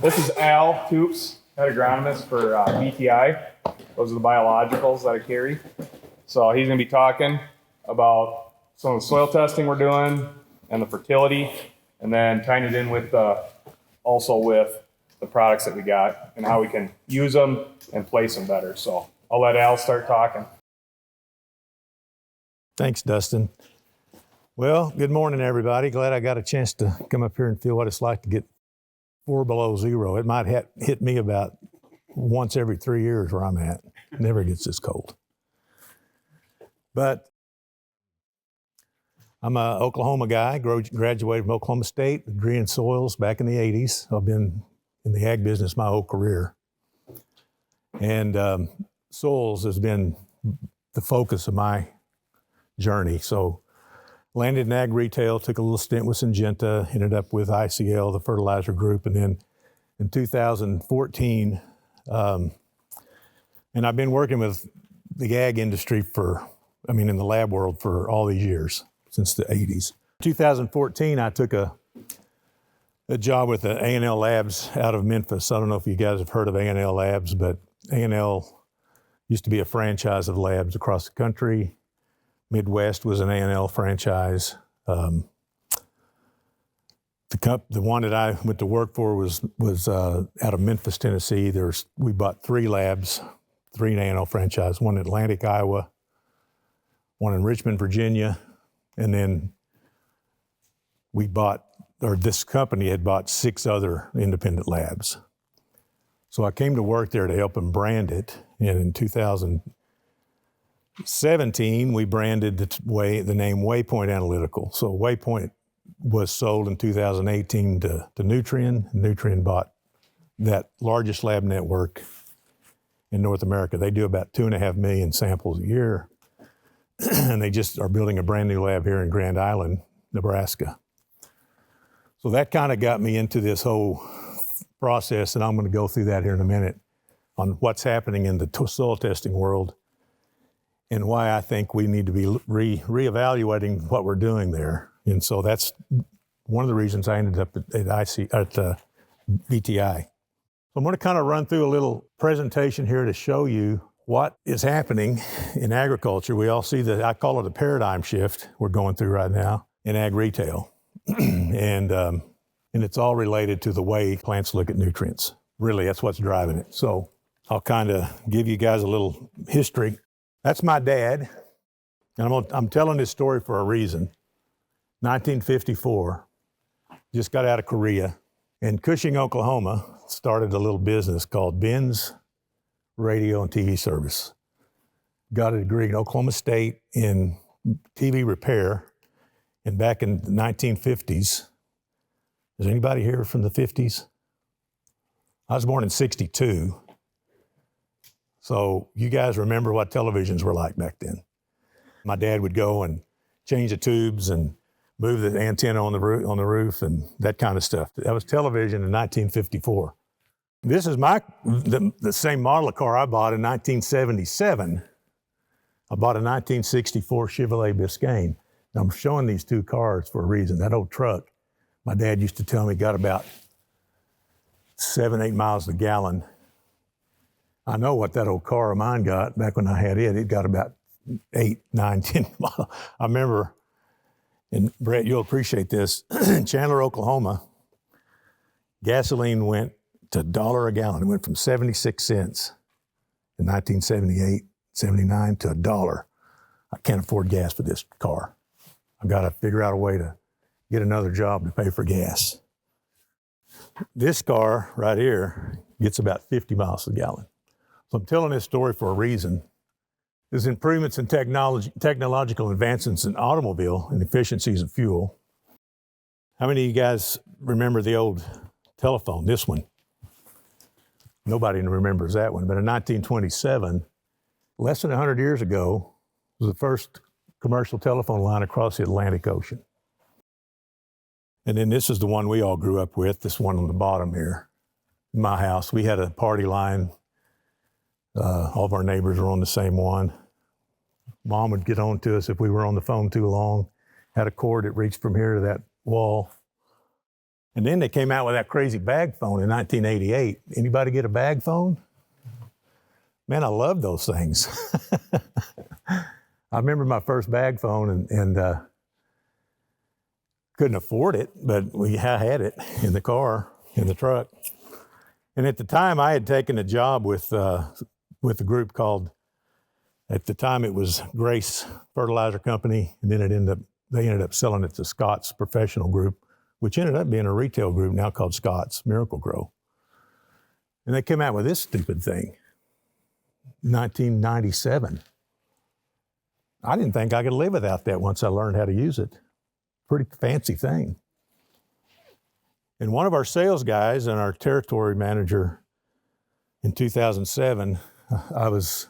This is Al Toops, head agronomist for BTI. Those are the biologicals that I carry. So he's going to be talking about some of the soil testing we're doing and the fertility, and then tying it in with also with the products that we got and how we can use them and place them better. So I'll let Al start talking. Thanks, Dustin. Well, good morning, everybody. Glad I got a chance to come up here and feel what it's like to get 4 below zero. It might hit me about once every 3 years where I'm at. It never gets this cold. But I'm an Oklahoma guy, graduated from Oklahoma State, degree in soils back in the 80s. I've been in the ag business my whole career. And soils has been the focus of my journey. So landed in ag retail, took a little stint with Syngenta, ended up with ICL, the fertilizer group, and then in 2014, and I've been working with the ag industry in the lab world for all these years, since the 80s. 2014, I took a job with the A&L Labs out of Memphis. I don't know if you guys have heard of A&L Labs, but A&L used to be a franchise of labs across the country. Midwest was an A&L franchise. The one that I went to work for was out of Memphis, Tennessee. We bought 3 labs, 3 A&L franchise, one in Atlantic, Iowa, one in Richmond, Virginia, and then this company had bought 6 other independent labs. So I came to work there to help them brand it, and in 2017, we branded the name Waypoint Analytical. So Waypoint was sold in 2018 to Nutrien. Nutrien bought that largest lab network in North America. They do about 2.5 million samples a year. And they just are building a brand new lab here in Grand Island, Nebraska. So that kind of got me into this whole process, and I'm going to go through that here in a minute on what's happening in the soil testing world and why I think we need to be reevaluating what we're doing there. And so that's one of the reasons I ended up at BTI. So I'm going to kind of run through a little presentation here to show you what is happening in agriculture. We all see I call it a paradigm shift we're going through right now in ag retail. And it's all related to the way plants look at nutrients. Really, that's what's driving it. So I'll kind of give you guys a little history. That's my dad, and I'm telling this story for a reason. 1954, just got out of Korea. In Cushing, Oklahoma, started a little business called Ben's Radio and TV Service. Got a degree in Oklahoma State in TV repair. And back in the 1950s, is anybody here from the 50s? I was born in 62. So you guys remember what televisions were like back then. My dad would go and change the tubes and move the antenna on the roof and that kind of stuff. That was television in 1954. This is the same model of car I bought in 1977. I bought a 1964 Chevrolet Biscayne. Now, I'm showing these 2 cars for a reason. That old truck, my dad used to tell me, got about 7-8 miles a gallon. I know what that old car of mine got back when I had it. It got about 8, 9, 10 miles. I remember, and Brett, you'll appreciate this, in Chandler, Oklahoma, gasoline went to $1 a gallon. It went from 76 cents in 1978, 79 to $1. I can't afford gas for this car. I've got to figure out a way to get another job to pay for gas. This car right here gets about 50 miles a gallon. So I'm telling this story for a reason. There's improvements in technological advancements in automobile and efficiencies of fuel. How many of you guys remember the old telephone, this one? Nobody remembers that one, but in 1927, less than 100 years ago, was the first commercial telephone line across the Atlantic Ocean. And then this is the one we all grew up with, this one on the bottom here. In my house, we had a party line. All of our neighbors were on the same one. Mom would get on to us if we were on the phone too long. Had a cord that reached from here to that wall. And then they came out with that crazy bag phone in 1988. Anybody get a bag phone? Man, I love those things. I remember my first bag phone and couldn't afford it, but I had it in the car, in the truck. And at the time, I had taken a job with a group called, at the time it was Grace Fertilizer Company, and then they ended up selling it to Scott's Professional Group, which ended up being a retail group now called Scott's Miracle Grow. And they came out with this stupid thing, 1997. I didn't think I could live without that once I learned how to use it. Pretty fancy thing. And one of our sales guys and our territory manager in 2007, I was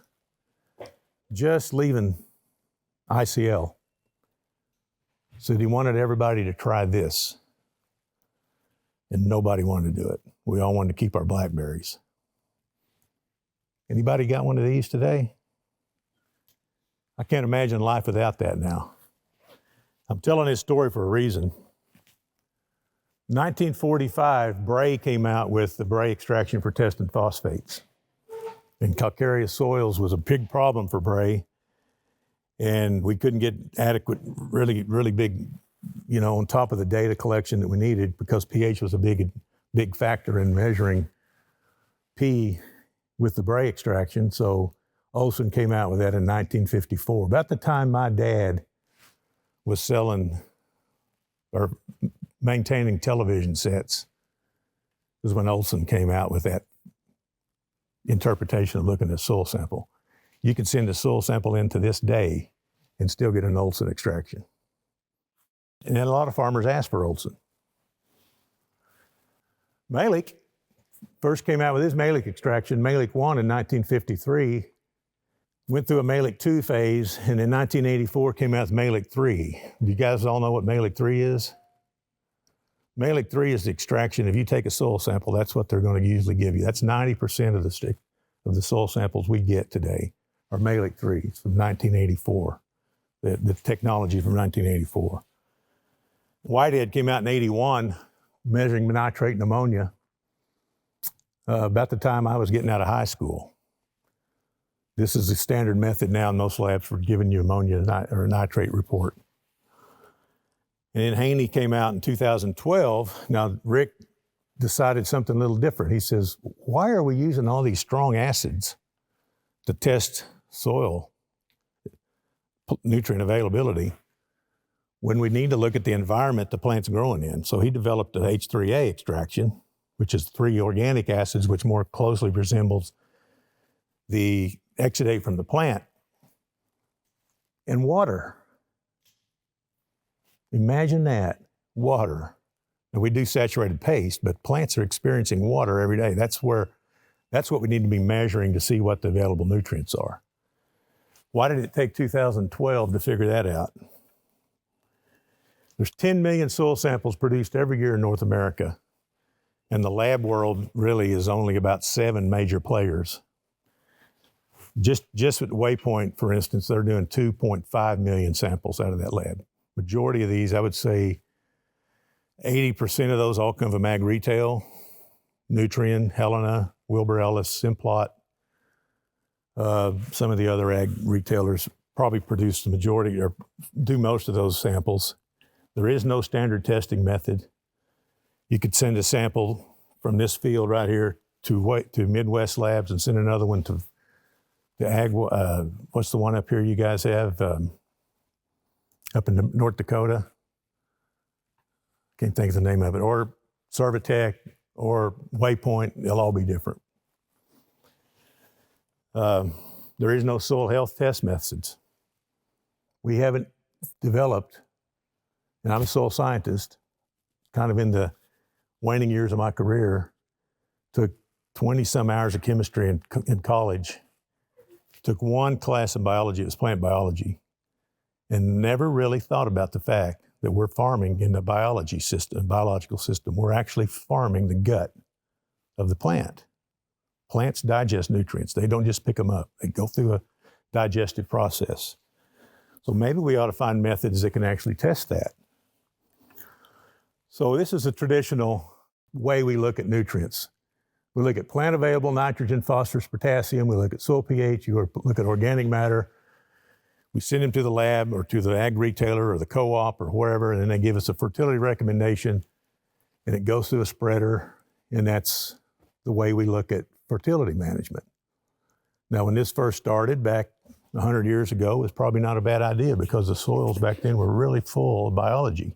just leaving ICL, said he wanted everybody to try this. And nobody wanted to do it. We all wanted to keep our blackberries. Anybody got one of these today? I can't imagine life without that now. I'm telling this story for a reason. 1945, Bray came out with the Bray extraction for testing phosphates. And calcareous soils was a big problem for Bray. And we couldn't get adequate, really, really big, on top of the data collection that we needed because pH was a big factor in measuring P with the Bray extraction. So Olson came out with that in 1954. About the time my dad was selling or maintaining television sets is when Olson came out with that interpretation of looking at a soil sample. You can send a soil sample in to this day and still get an Olson extraction. And then a lot of farmers ask for Olson. Malik first came out with his Malik extraction, Malik 1 in 1953, went through a Malik 2 phase, and in 1984 came out with Malik 3. Do you guys all know what Malik 3 is? Malik 3 is the extraction. If you take a soil sample, that's what they're going to usually give you. That's 90% of the soil samples we get today are Malik 3. It's from 1984, the technology from 1984. Whitehead came out in 81, measuring nitrate and ammonia, about the time I was getting out of high school. This is the standard method now in most labs for giving you ammonia or a nitrate report. And then Haney came out in 2012. Now, Rick decided something a little different. He says, why are we using all these strong acids to test soil nutrient availability when we need to look at the environment the plant's growing in? So he developed an H3A extraction, which is 3 organic acids, which more closely resembles the exudate from the plant, and water. Imagine that, water. Now we do saturated paste, but plants are experiencing water every day. That's what we need to be measuring to see what the available nutrients are. Why did it take 2012 to figure that out? There's 10 million soil samples produced every year in North America, and the lab world really is only about 7 major players. Just at Waypoint, for instance, they're doing 2.5 million samples out of that lab. Majority of these, I would say 80% of those all come from ag retail, Nutrien, Helena, Wilbur Ellis, Simplot. Some of the other ag retailers probably produce the majority or do most of those samples. There is no standard testing method. You could send a sample from this field right here to Midwest Labs and send another one to ag. What's the one up here you guys have? Up in North Dakota. Can't think of the name of it. Or Servitech or Waypoint, they'll all be different. There is no soil health test methods. We haven't developed, and I'm a soil scientist, kind of in the waning years of my career, took 20 some hours of chemistry in college, took one class in biology, it was plant biology, and never really thought about the fact that we're farming in the biological system. We're actually farming the gut of the plant. Plants digest nutrients. They don't just pick them up. They go through a digestive process. So maybe we ought to find methods that can actually test that. So this is a traditional way we look at nutrients. We look at plant available nitrogen, phosphorus, potassium. We look at soil pH. You look at organic matter. We send them to the lab or to the ag retailer or the co-op or wherever, and then they give us a fertility recommendation, and it goes through a spreader, and that's the way we look at fertility management. Now, when this first started back 100 years ago, it was probably not a bad idea because the soils back then were really full of biology.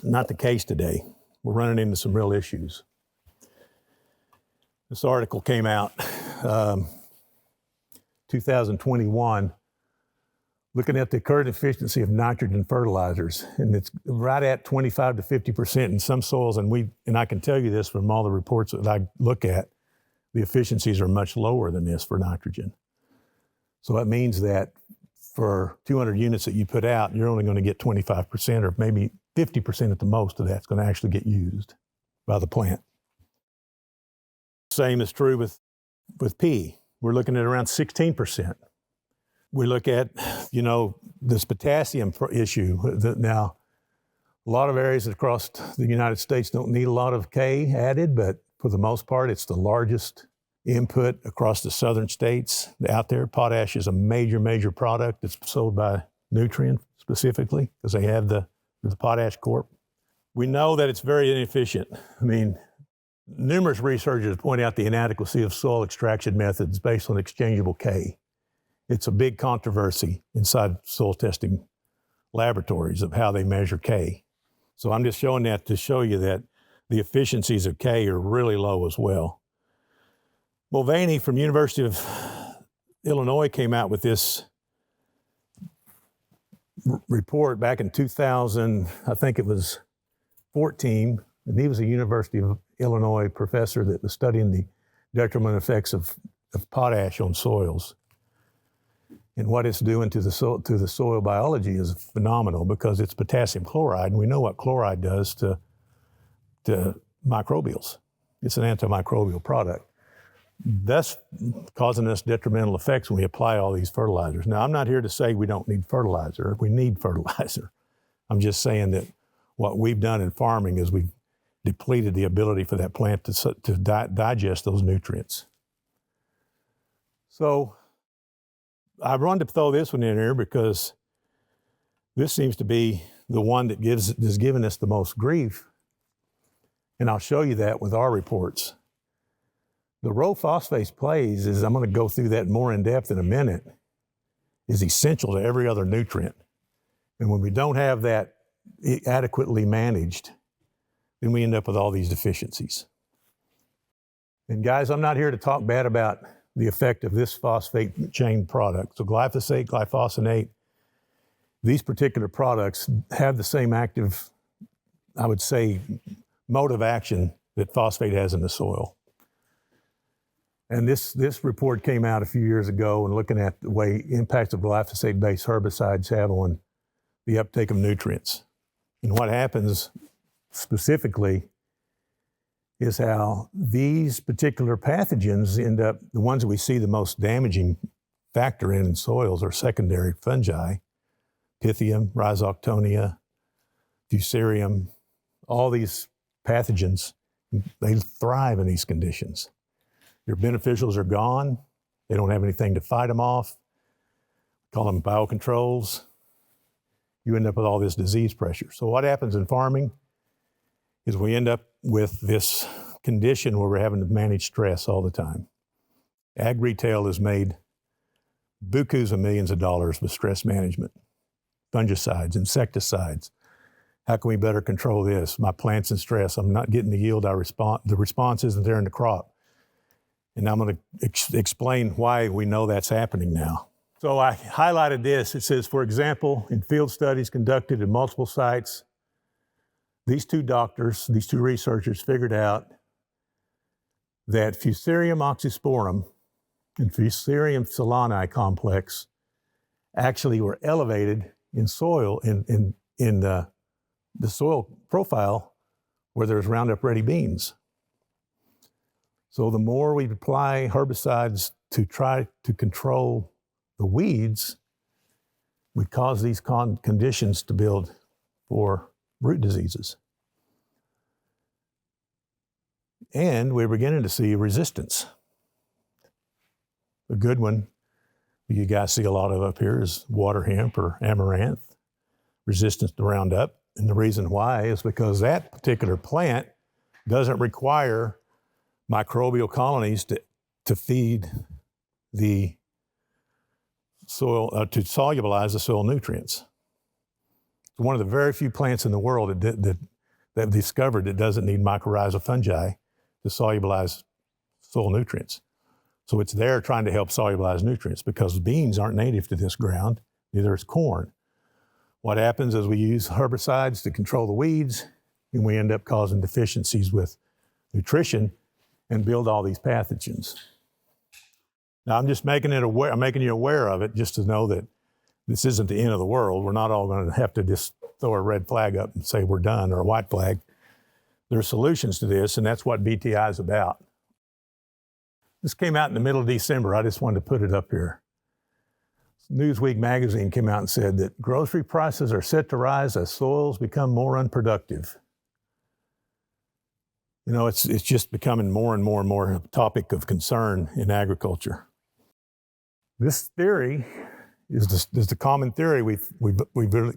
Not the case today. We're running into some real issues. This article came out 2021, looking at the current efficiency of nitrogen fertilizers, and it's right at 25 to 50% in some soils, and I can tell you this from all the reports that I look at, the efficiencies are much lower than this for nitrogen. So that means that for 200 units that you put out, you're only going to get 25% or maybe 50% at the most of that's going to actually get used by the plant. Same is true with P. We're looking at around 16%. We look at, this potassium issue. Now, a lot of areas across the United States don't need a lot of K added, but for the most part, it's the largest input across the southern states out there. Potash is a major, major product that's sold by Nutrien specifically because they have the Potash Corp. We know that it's very inefficient. Numerous researchers point out the inadequacy of soil extraction methods based on exchangeable K. It's a big controversy inside soil testing laboratories of how they measure K. So I'm just showing that to show you that the efficiencies of K are really low as well. Mulvaney from University of Illinois came out with this report back in 2000, I think it was 14, and he was a University of Illinois professor that was studying the detrimental effects of potash on soils. And what it's doing to the soil biology is phenomenal because it's potassium chloride, and we know what chloride does to microbials. It's an antimicrobial product, thus causing us detrimental effects when we apply all these fertilizers. Now, I'm not here to say we don't need fertilizer. We need fertilizer. I'm just saying that what we've done in farming is we've depleted the ability for that plant to digest those nutrients. So I wanted to throw this one in here because this seems to be the one that is giving us the most grief. And I'll show you that with our reports. The role phosphate plays is, I'm going to go through that more in depth in a minute, is essential to every other nutrient. And when we don't have that adequately managed, then we end up with all these deficiencies. And guys, I'm not here to talk bad about the effect of this phosphate chain product. So glyphosate, glyphosate, these particular products have the same active, I would say, mode of action that phosphate has in the soil. And this report came out a few years ago and looking at the way impacts of glyphosate-based herbicides have on the uptake of nutrients. And what happens specifically is how these particular pathogens end up, the ones that we see the most damaging factor in soils are secondary fungi, Pythium, Rhizoctonia, Fusarium, all these pathogens, they thrive in these conditions. Your beneficials are gone. They don't have anything to fight them off. Call them biocontrols. You end up with all this disease pressure. So what happens in farming is we end up with this condition where we're having to manage stress all the time. Ag retail has made bukus of millions of dollars with stress management, fungicides, insecticides. How can we better control this? My plant's in stress. I'm not getting the yield the response isn't there in the crop. And I'm going to explain why we know that's happening now. So I highlighted this. It says, for example, in field studies conducted at multiple sites, these two researchers figured out that Fusarium oxysporum and Fusarium solani complex actually were elevated in soil, in the soil profile where there's Roundup Ready beans. So the more we apply herbicides to try to control the weeds, we cause these conditions to build for root diseases. And we're beginning to see resistance. A good one you guys see a lot of up here is water hemp or amaranth, resistance to Roundup. And the reason why is because that particular plant doesn't require microbial colonies to feed the soil, to solubilize the soil nutrients. It's one of the very few plants in the world that discovered that doesn't need mycorrhizal fungi to solubilize soil nutrients. So it's there trying to help solubilize nutrients because beans aren't native to this ground, neither is corn. What happens is we use herbicides to control the weeds, and we end up causing deficiencies with nutrition and build all these pathogens. Now I'm just making you aware of it just to know that this isn't the end of the world. We're not all going to have to just throw a red flag up and say we're done, or a white flag. There are solutions to this, and that's what BTI is about. This came out in the middle of December. I just wanted to put it up here. Newsweek magazine came out and said that grocery prices are set to rise as soils become more unproductive. You know, it's just becoming more and more and more a topic of concern in agriculture. This theory is the common theory we've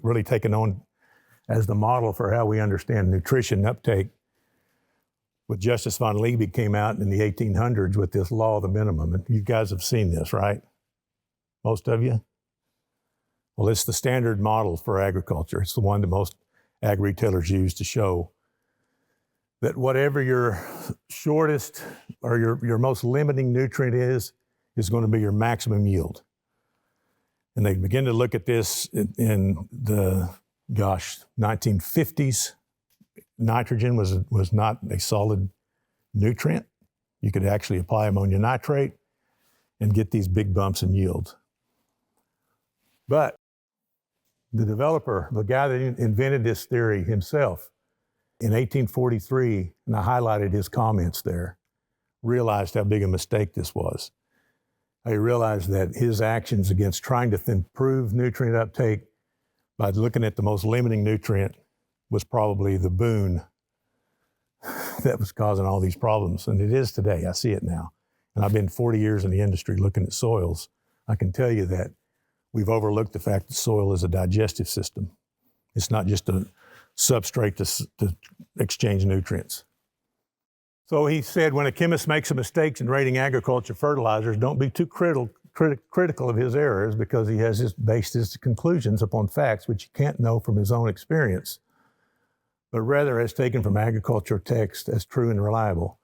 really taken on as the model for how we understand nutrition uptake. With Justice von Liebig came out in the 1800s with this law of the minimum. And you guys have seen this, right? Most of you? Well, it's the standard model for agriculture. It's the one that most ag retailers use to show that whatever your shortest or your most limiting nutrient is going to be your maximum yield. And they begin to look at this in the, 1950s. Nitrogen was not a solid nutrient. You could actually apply ammonium nitrate and get these big bumps in yield. But the developer, the guy that invented this theory himself in 1843, and I highlighted his comments there, realized how big a mistake this was. He realized that his actions against trying to improve nutrient uptake by looking at the most limiting nutrient was probably the boon that was causing all these problems. And it is today. I see it now. And I've been 40 years in the industry looking at soils. I can tell you that we've overlooked the fact that soil is a digestive system. It's not just a substrate to exchange nutrients. So he said, when a chemist makes a mistake in rating agriculture fertilizers, don't be too critical of his errors, because he has based his conclusions upon facts which he can't know from his own experience, but rather as taken from agriculture text as true and reliable.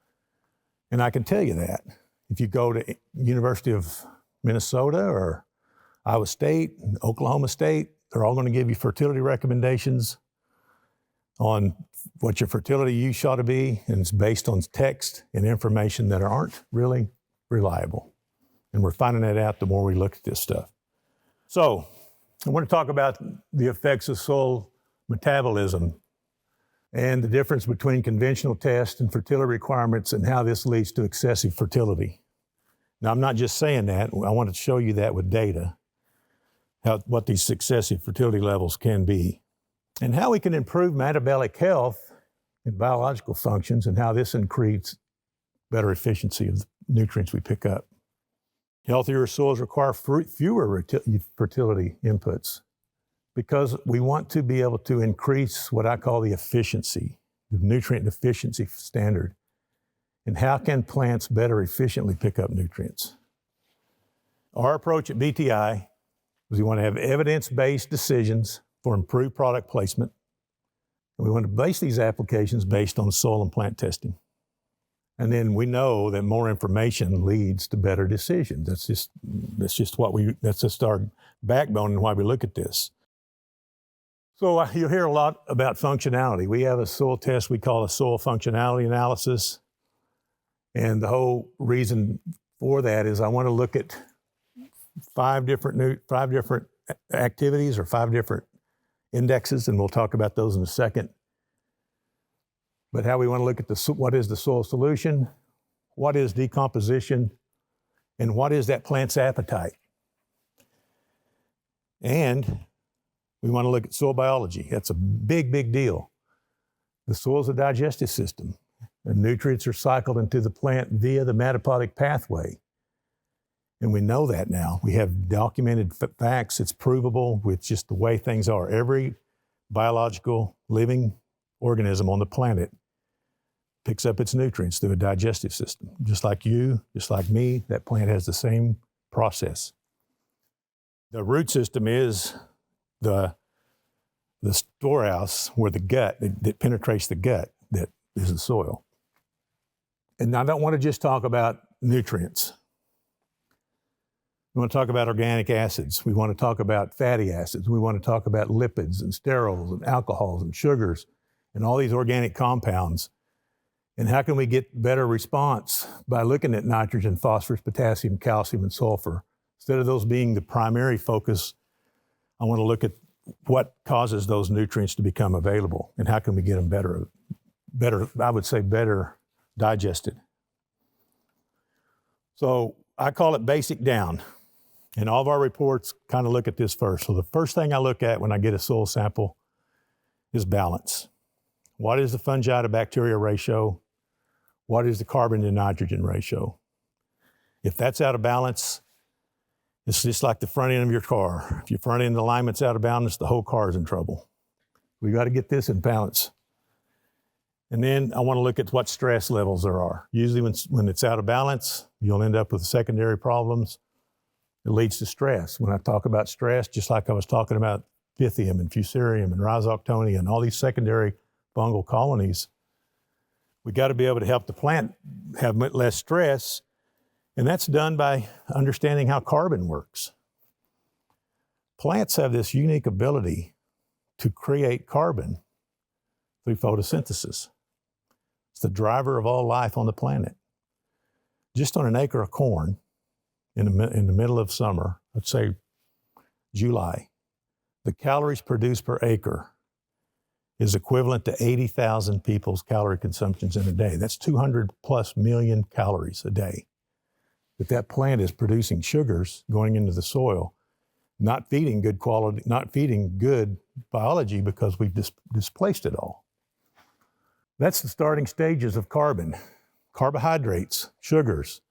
And I can tell you that. If you go to University of Minnesota or Iowa State, Oklahoma State, they're all going to give you fertility recommendations on what your fertility use ought to be, and it's based on text and information that aren't really reliable. And we're finding that out the more we look at this stuff. So I want to talk about the effects of soil metabolism and the difference between conventional tests and fertility requirements and how this leads to excessive fertility. Now, I'm not just saying that. I want to show you that with data, what these excessive fertility levels can be, and how we can improve metabolic health and biological functions, and how this increases better efficiency of the nutrients we pick up. Healthier soils require fewer fertility inputs, because we want to be able to increase what I call the efficiency, the nutrient efficiency standard. And how can plants better efficiently pick up nutrients? Our approach at BTI is we want to have evidence-based decisions for improved product placement. And we want to base these applications based on soil and plant testing. And then we know that more information leads to better decisions. That's just our backbone and why we look at this. So you'll hear a lot about functionality. We have a soil test we call a soil functionality analysis. And the whole reason for that is I want to look at five different activities or 5 different indexes, and we'll talk about those in a second. But how we want to look at what is the soil solution, what is decomposition, and what is that plant's appetite. And we want to look at soil biology. That's a big, big deal. The soil is a digestive system. and nutrients are cycled into the plant via the metapodic pathway. And we know that now. We have documented facts. It's provable with just the way things are. Every biological living organism on the planet picks up its nutrients through a digestive system. Just like you, just like me, that plant has the same process. The root system is the storehouse where the gut, that penetrates the gut, that is the soil. And I don't want to just talk about nutrients. We want to talk about organic acids. We want to talk about fatty acids. We want to talk about lipids and sterols and alcohols and sugars and all these organic compounds. And how can we get better response by looking at nitrogen, phosphorus, potassium, calcium, and sulfur? Instead of those being the primary focus, I want to look at what causes those nutrients to become available and how can we get them better, I would say better digested. So I call it BaSiCDowN. And all of our reports kind of look at this first. So the first thing I look at when I get a soil sample is balance. What is the fungi to bacteria ratio? What is the carbon to nitrogen ratio? If that's out of balance, it's just like the front end of your car. If your front end alignment's out of balance, the whole car is in trouble. We got to get this in balance. And then I want to look at what stress levels there are. Usually when it's out of balance, you'll end up with secondary problems. It leads to stress. When I talk about stress, just like I was talking about Pythium and Fusarium and Rhizoctonia and all these secondary fungal colonies, we got to be able to help the plant have less stress. And that's done by understanding how carbon works. Plants have this unique ability to create carbon through photosynthesis. It's the driver of all life on the planet. Just on an acre of corn in the middle of summer, let's say July, the calories produced per acre is equivalent to 80,000 people's calorie consumptions in a day. That's 200 plus million calories a day. That plant is producing sugars going into the soil, not feeding good quality, not feeding good biology because we've displaced it all. That's the starting stages of carbon. Carbohydrates, sugars.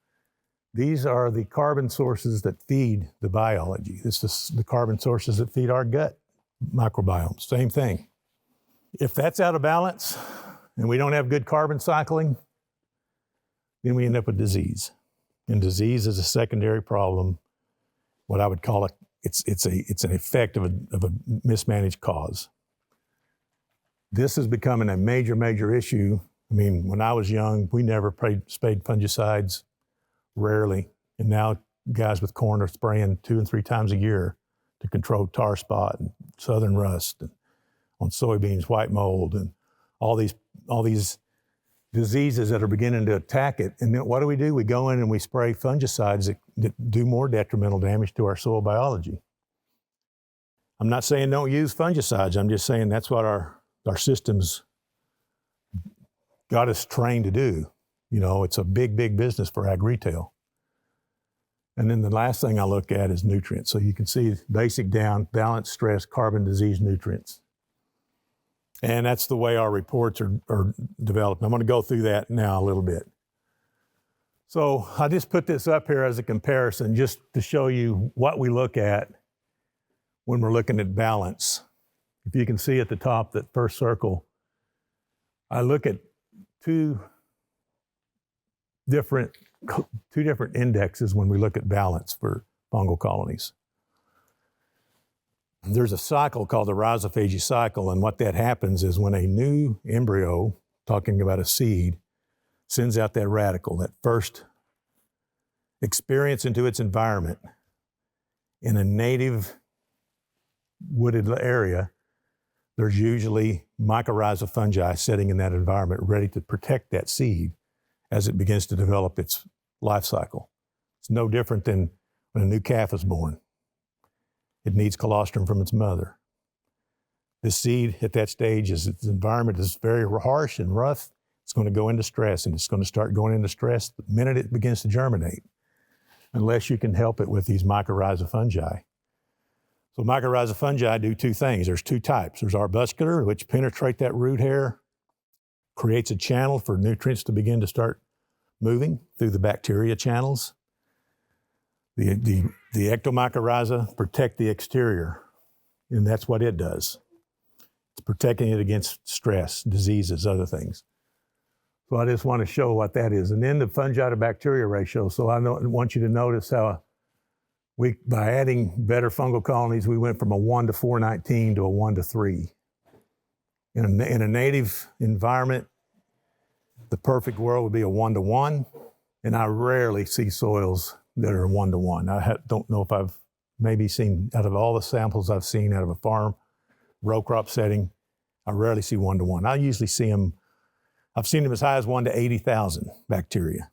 These are the carbon sources that feed the biology. This is the carbon sources that feed our gut microbiome. Same thing. If that's out of balance and we don't have good carbon cycling, then we end up with disease. And disease is a secondary problem, what I would call it's an effect of a mismanaged cause. This is becoming a major issue. I mean, when I was young, we never sprayed fungicides, rarely. And now guys with corn are spraying 2 and 3 times a year to control tar spot and southern rust, and on soybeans, white mold, and all these diseases that are beginning to attack it. And then what do? We go in and we spray fungicides that do more detrimental damage to our soil biology. I'm not saying don't use fungicides. I'm just saying that's what our systems got us trained to do. You know, it's a big business for ag retail. And then the last thing I look at is nutrients. So you can see BaSiCDowN, balance, stress, carbon, disease, nutrients. And that's the way our reports are developed. I'm going to go through that now a little bit. So I just put this up here as a comparison just to show you what we look at when we're looking at balance. If you can see at the top, that first circle, I look at two different indexes when we look at balance for fungal colonies. There's a cycle called the rhizophagy cycle, and what that happens is when a new embryo, talking about a seed, sends out that radical, that first experience into its environment in a native wooded area, there's usually mycorrhizal fungi sitting in that environment ready to protect that seed as it begins to develop its life cycle. It's no different than when a new calf is born. It needs colostrum from its mother. This seed at that stage, its environment is very harsh and rough, it's going to go into stress, and it's going to start going into stress the minute it begins to germinate, unless you can help it with these mycorrhizal fungi. So mycorrhizal fungi do two things. There's two types. There's arbuscular, which penetrate that root hair creates a channel for nutrients to begin to start moving through the bacteria channels. The ectomycorrhiza protect the exterior, and that's what it does. It's protecting it against stress, diseases, other things. So I just want to show what that is. And then the fungi to bacteria ratio. So I want you to notice how by adding better fungal colonies, we went from a 1 to 419 to a 1 to 3. In a native environment, the perfect world would be a 1 to 1, and I rarely see soils that are 1 to 1. I don't know if I've maybe seen, out of all the samples I've seen out of a farm, row crop setting, I rarely see 1 to 1. I usually see them, I've seen them as high as 1 to 80,000 bacteria.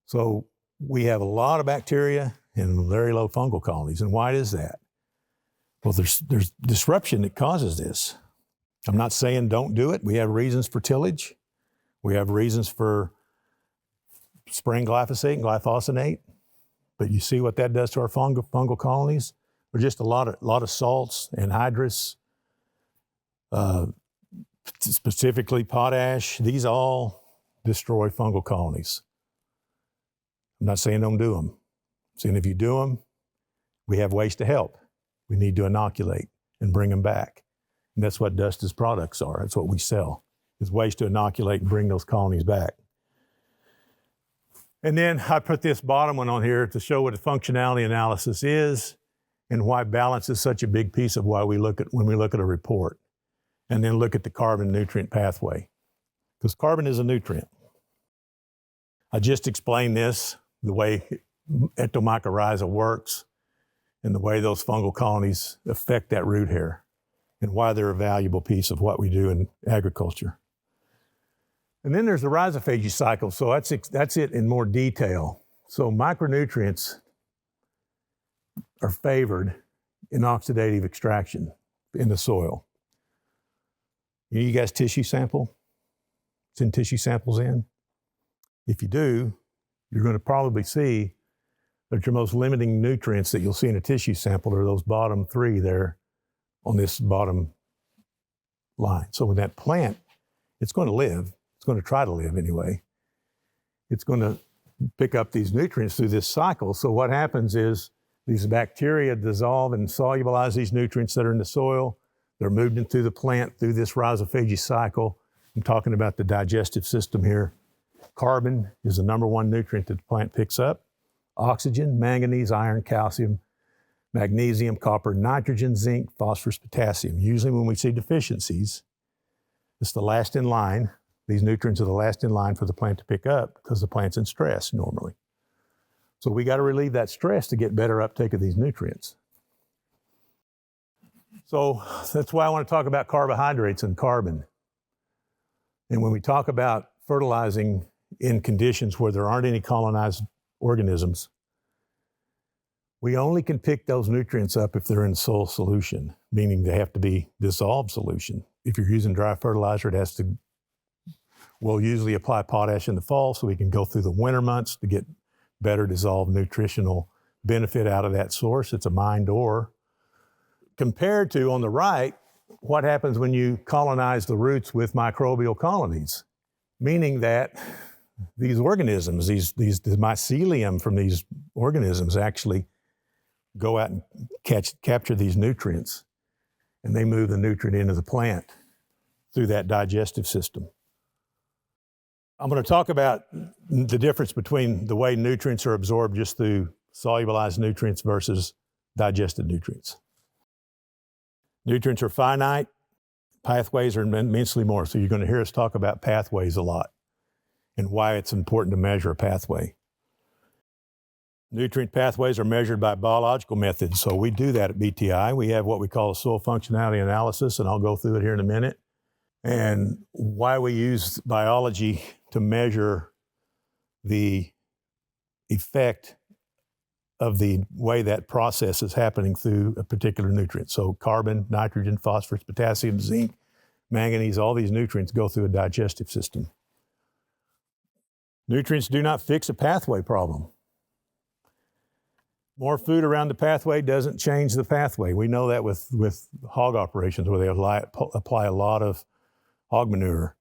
So we have a lot of bacteria and very low fungal colonies. And why is that? Well, there's disruption that causes this. I'm not saying don't do it. We have reasons for tillage. We have reasons for spraying glyphosate and glyphosate. But you see what that does to our fungal colonies? There's just a lot of salts, anhydrous, specifically potash. These all destroy fungal colonies. I'm not saying don't do them. I'm saying if you do them, we have ways to help. We need to inoculate and bring them back. And that's what Dustin's products are. That's what we sell, is ways to inoculate and bring those colonies back. And then I put this bottom one on here to show what a functionality analysis is and why balance is such a big piece of why we look at when we look at a report. And then look at the carbon nutrient pathway, because carbon is a nutrient. I just explained this, the way ectomycorrhiza works and the way those fungal colonies affect that root hair and why they're a valuable piece of what we do in agriculture. And then there's the rhizophagy cycle. So that's it in more detail. So micronutrients are favored in oxidative extraction in the soil. You guys tissue sample? Send tissue samples in? If you do, you're going to probably see that your most limiting nutrients that you'll see in a tissue sample are those bottom 3 there on this bottom line. So when that plant, it's going to live. It's going to try to live anyway. It's going to pick up these nutrients through this cycle. So what happens is these bacteria dissolve and solubilize these nutrients that are in the soil. They're moved into the plant through this rhizophagy cycle. I'm talking about the digestive system here. Carbon is the number 1 nutrient that the plant picks up. Oxygen, manganese, iron, calcium, magnesium, copper, nitrogen, zinc, phosphorus, potassium. Usually when we see deficiencies, it's the last in line. These nutrients are the last in line for the plant to pick up because the plant's in stress normally. So we got to relieve that stress to get better uptake of these nutrients. So that's why I want to talk about carbohydrates and carbon. And when we talk about fertilizing in conditions where there aren't any colonized organisms, we only can pick those nutrients up if they're in soil solution, meaning they have to be dissolved solution. If you're using dry fertilizer, we'll usually apply potash in the fall so we can go through the winter months to get better dissolved nutritional benefit out of that source. It's a mined ore. Compared to, on the right, what happens when you colonize the roots with microbial colonies, meaning that these organisms, the mycelium from these organisms actually go out and capture these nutrients, and they move the nutrient into the plant through that digestive system. I'm going to talk about the difference between the way nutrients are absorbed just through solubilized nutrients versus digested nutrients. Nutrients are finite, pathways are immensely more. So you're going to hear us talk about pathways a lot and why it's important to measure a pathway. Nutrient pathways are measured by biological methods. So we do that at BTI. We have what we call a soil functionality analysis, and I'll go through it here in a minute. And why we use biology to measure the effect of the way that process is happening through a particular nutrient. So carbon, nitrogen, phosphorus, potassium, zinc, manganese, all these nutrients go through a digestive system. Nutrients do not fix a pathway problem. More food around the pathway doesn't change the pathway. We know that with hog operations where they apply a lot of hog manure,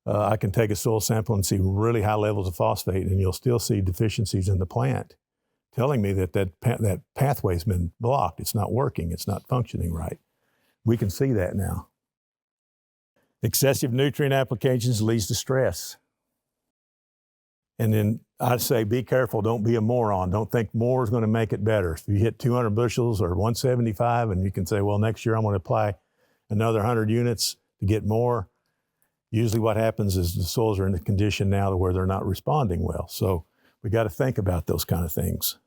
I can take a soil sample and see really high levels of phosphate, and you'll still see deficiencies in the plant, telling me that pathway's been blocked. It's not working. It's not functioning right. We can see that now. Excessive nutrient applications leads to stress. And then I'd say, be careful. Don't be a moron. Don't think more is going to make it better. If you hit 200 bushels or 175, and you can say, well, next year I'm going to apply another 100 units to get more. Usually what happens is the soils are in a condition now to where they're not responding well. So we got to think about those kind of things.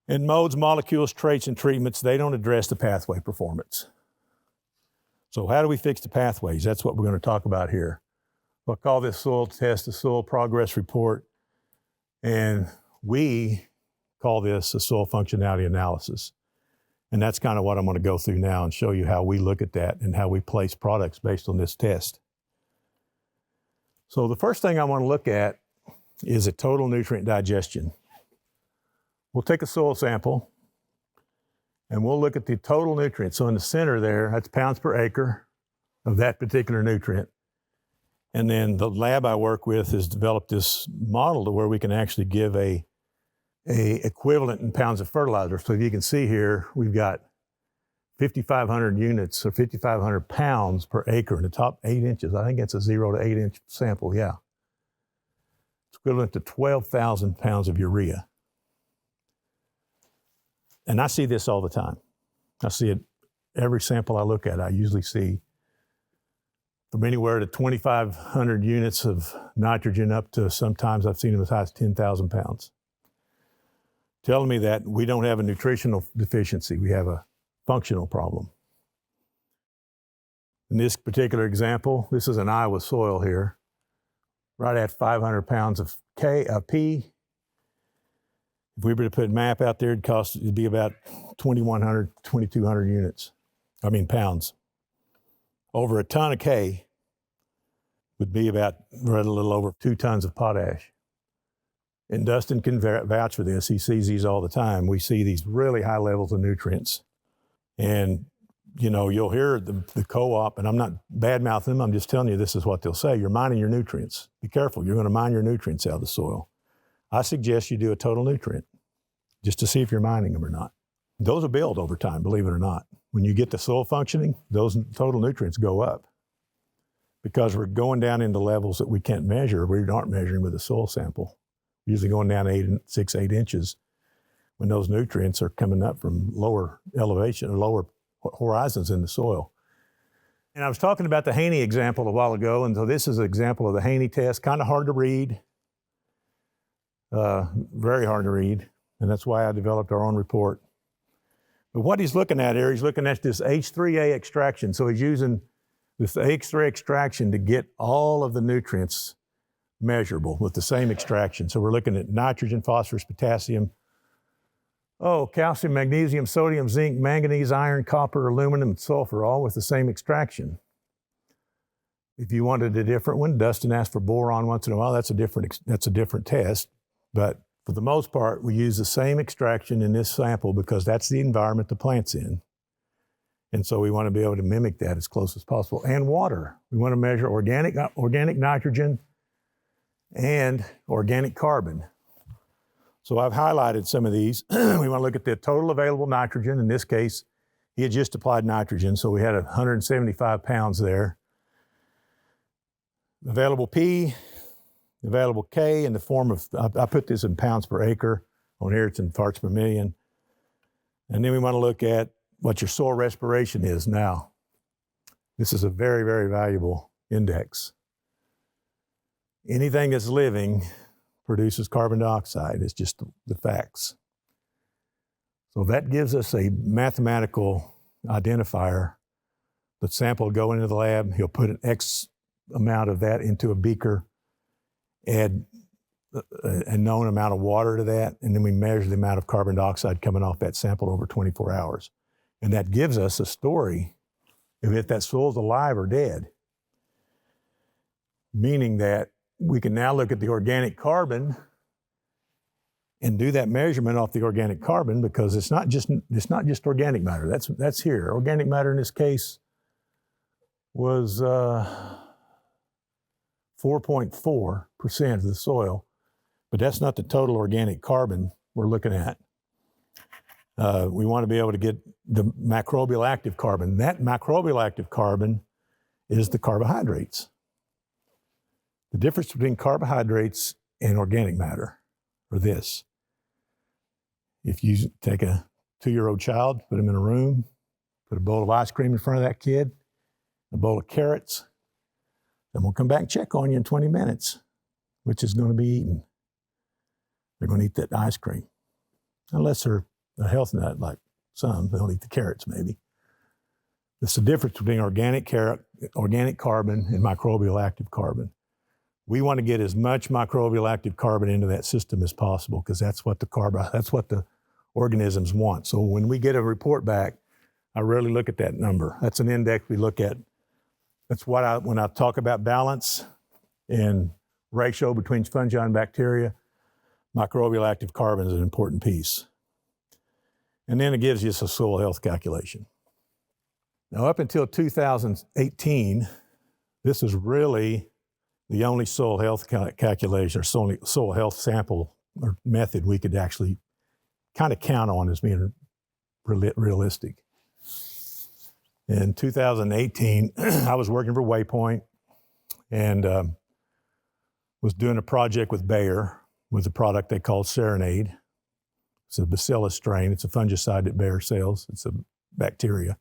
And modes, molecules, traits, and treatments, they don't address the pathway performance. So how do we fix the pathways? That's what we're going to talk about here. We'll call this soil test a soil progress report, and we call this a soil functionality analysis. And that's kind of what I'm going to go through now and show you how we look at that and how we place products based on this test. So the first thing I want to look at is a total nutrient digestion. We'll take a soil sample and we'll look at the total nutrients. So in the center there, that's pounds per acre of that particular nutrient. And then the lab I work with has developed this model to where we can actually give a equivalent in pounds of fertilizer. So you can see here, we've got 5,500 units or 5,500 pounds per acre in the top 8 inches. I think it's a 0 to 8 inch sample, yeah. It's equivalent to 12,000 pounds of urea. And I see this all the time. I see it every sample I look at. I usually see from anywhere to 2,500 units of nitrogen up to sometimes I've seen them as high as 10,000 pounds. Telling me that we don't have a nutritional deficiency, we have a functional problem. In this particular example, this is an Iowa soil here, right at 500 pounds of P. If we were to put a map out there, it'd be about 2,100, 2,200 pounds. Over a ton of K would be about right a little over 2 tons of potash. And Dustin can vouch for this. He sees these all the time. We see these really high levels of nutrients. And, you know, you'll hear the co-op, and I'm not bad-mouthing them, I'm just telling you this is what they'll say. You're mining your nutrients. Be careful. You're going to mine your nutrients out of the soil. I suggest you do a total nutrient just to see if you're mining them or not. Those will build over time, believe it or not. When you get the soil functioning, those total nutrients go up because we're going down into levels that we can't measure. We aren't measuring with a soil sample. Usually going down 6, 8 inches when those nutrients are coming up from lower elevation or lower horizons in the soil. And I was talking about the Haney example a while ago, and so this is an example of the Haney test. Kind of hard to read, very hard to read, and that's why I developed our own report. But what he's looking at here, he's looking at this H3A extraction. So he's using this H3 extraction to get all of the nutrients measurable with the same extraction. So we're looking at nitrogen, phosphorus, potassium, calcium, magnesium, sodium, zinc, manganese, iron, copper, aluminum, and sulfur, all with the same extraction. If you wanted a different one, Dustin asked for boron once in a while. That's a different test. But for the most part, we use the same extraction in this sample because that's the environment the plant's in. And so we want to be able to mimic that as close as possible. And water. We want to measure organic nitrogen and organic carbon. So I've highlighted some of these. We want to look at the total available nitrogen. In this case, he had just applied nitrogen, so we had 175 pounds there. Available P, available K in the form of, I put this in pounds per acre. On here it's in parts per million. And then we want to look at what your soil respiration is now. This is a very, very valuable index. Anything that's living produces carbon dioxide. It's just the facts. So that gives us a mathematical identifier. The sample will go into the lab. He'll put an X amount of that into a beaker, add a known amount of water to that, and then we measure the amount of carbon dioxide coming off that sample over 24 hours. And that gives us a story of if that soil's alive or dead. Meaning that we can now look at the organic carbon and do that measurement off the organic carbon because it's not just organic matter. That's here. Organic matter in this case was 4.4% of the soil, but that's not the total organic carbon we're looking at. We want to be able to get the microbial active carbon. That microbial active carbon is the carbohydrates. The difference between carbohydrates and organic matter are this. If you take a 2-year-old child, put him in a room, put a bowl of ice cream in front of that kid, a bowl of carrots, then we'll come back and check on you in 20 minutes, which is going to be eaten. They're going to eat that ice cream. Unless they're a health nut like some, they'll eat the carrots maybe. It's the difference between organic carbon and microbial active carbon. We want to get as much microbial active carbon into that system as possible because that's what the organisms want. So when we get a report back, I rarely look at that number. That's an index we look at. That's what when I talk about balance and ratio between fungi and bacteria, microbial active carbon is an important piece. And then it gives you a soil health calculation. Now, up until 2018, this is really the only soil health calculation or soil health sample or method we could actually kind of count on as being realistic. In 2018, I was working for Waypoint and was doing a project with Bayer with a product they call Serenade. It's a bacillus strain. It's a fungicide that Bayer sells. It's a bacteria.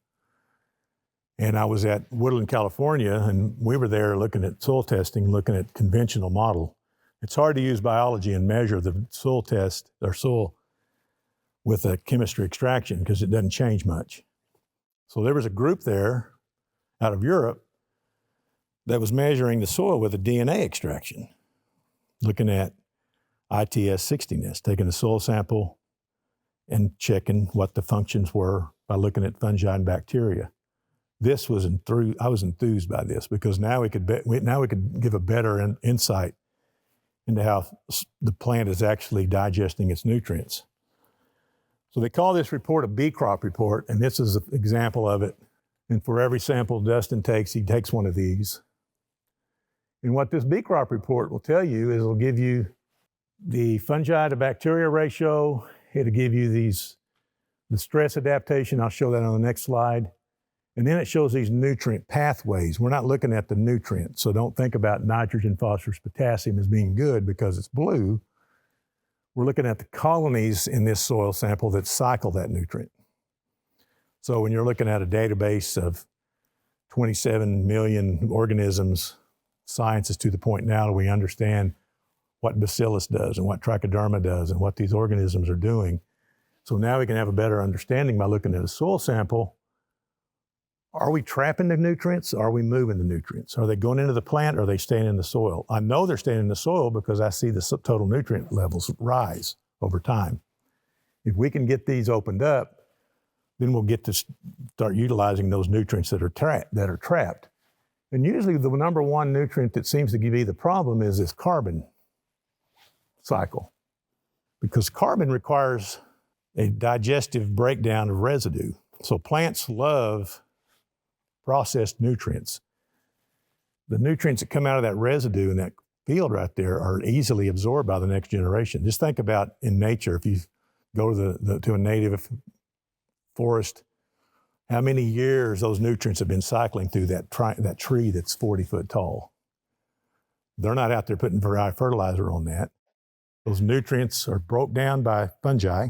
And I was at Woodland, California, and we were there looking at soil testing, looking at conventional model. It's hard to use biology and measure the soil test or soil with a chemistry extraction because it doesn't change much. So there was a group there out of Europe that was measuring the soil with a DNA extraction, looking at ITS-60ness, taking a soil sample and checking what the functions were by looking at fungi and bacteria. I was enthused by this because now we could give a better insight into how the plant is actually digesting its nutrients. So they call this report a B crop report, and this is an example of it. And for every sample Dustin takes, he takes one of these. And what this B crop report will tell you is it'll give you the fungi to bacteria ratio. It'll give you the stress adaptation. I'll show that on the next slide. And then it shows these nutrient pathways. We're not looking at the nutrients, so don't think about nitrogen, phosphorus, potassium as being good because it's blue. We're looking at the colonies in this soil sample that cycle that nutrient. So when you're looking at a database of 27 million organisms, science is to the point now that we understand what bacillus does and what trichoderma does and what these organisms are doing. So now we can have a better understanding by looking at a soil sample. Are we trapping the nutrients? Are we moving the nutrients? Are they going into the plant or are they staying in the soil? I know they're staying in the soil because I see the total nutrient levels rise over time. If we can get these opened up, then we'll get to start utilizing those nutrients that are trapped. And usually the number one nutrient that seems to be the problem is this carbon cycle, because carbon requires a digestive breakdown of residue. So plants love processed nutrients. The nutrients that come out of that residue in that field right there are easily absorbed by the next generation. Just think about in nature, if you go to a native forest, how many years those nutrients have been cycling through that tree that's 40 foot tall. They're not out there putting fertilizer on that. Those nutrients are broke down by fungi.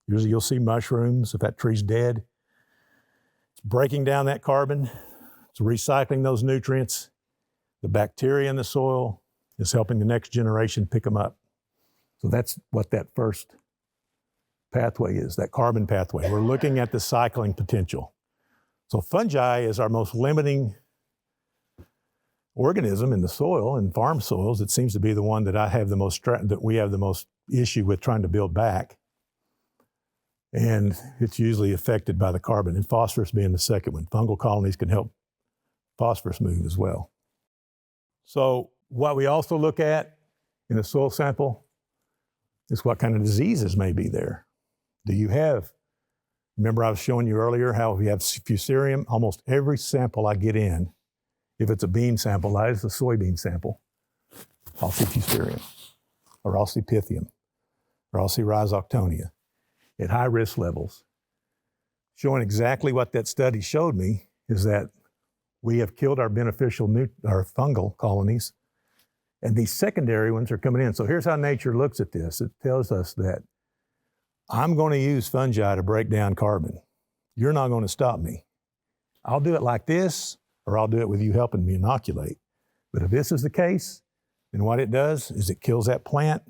Usually you'll see mushrooms if that tree's dead. It's breaking down that carbon. It's recycling those nutrients. The bacteria in the soil is helping the next generation pick them up. So that's what that first pathway is, that carbon pathway. We're looking at the cycling potential. So fungi is our most limiting organism in the soil, in farm soils. It seems to be the one that we have the most issue with trying to build back. And it's usually affected by the carbon, and phosphorus being the second one. Fungal colonies can help phosphorus move as well. So what we also look at in a soil sample is what kind of diseases may be there. Remember I was showing you earlier how we have fusarium. Almost every sample I get in If it's a bean sample, that is a soybean sample, Falsifusarium, or Alcipithium, or Alcirhizoctonia, at high risk levels. Showing exactly what that study showed me is that we have killed our beneficial our fungal colonies, and these secondary ones are coming in. So here's how nature looks at this. It tells us that I'm going to use fungi to break down carbon. You're not going to stop me. I'll do it like this, or I'll do it with you helping me inoculate. But if this is the case, then what it does is it kills that plant.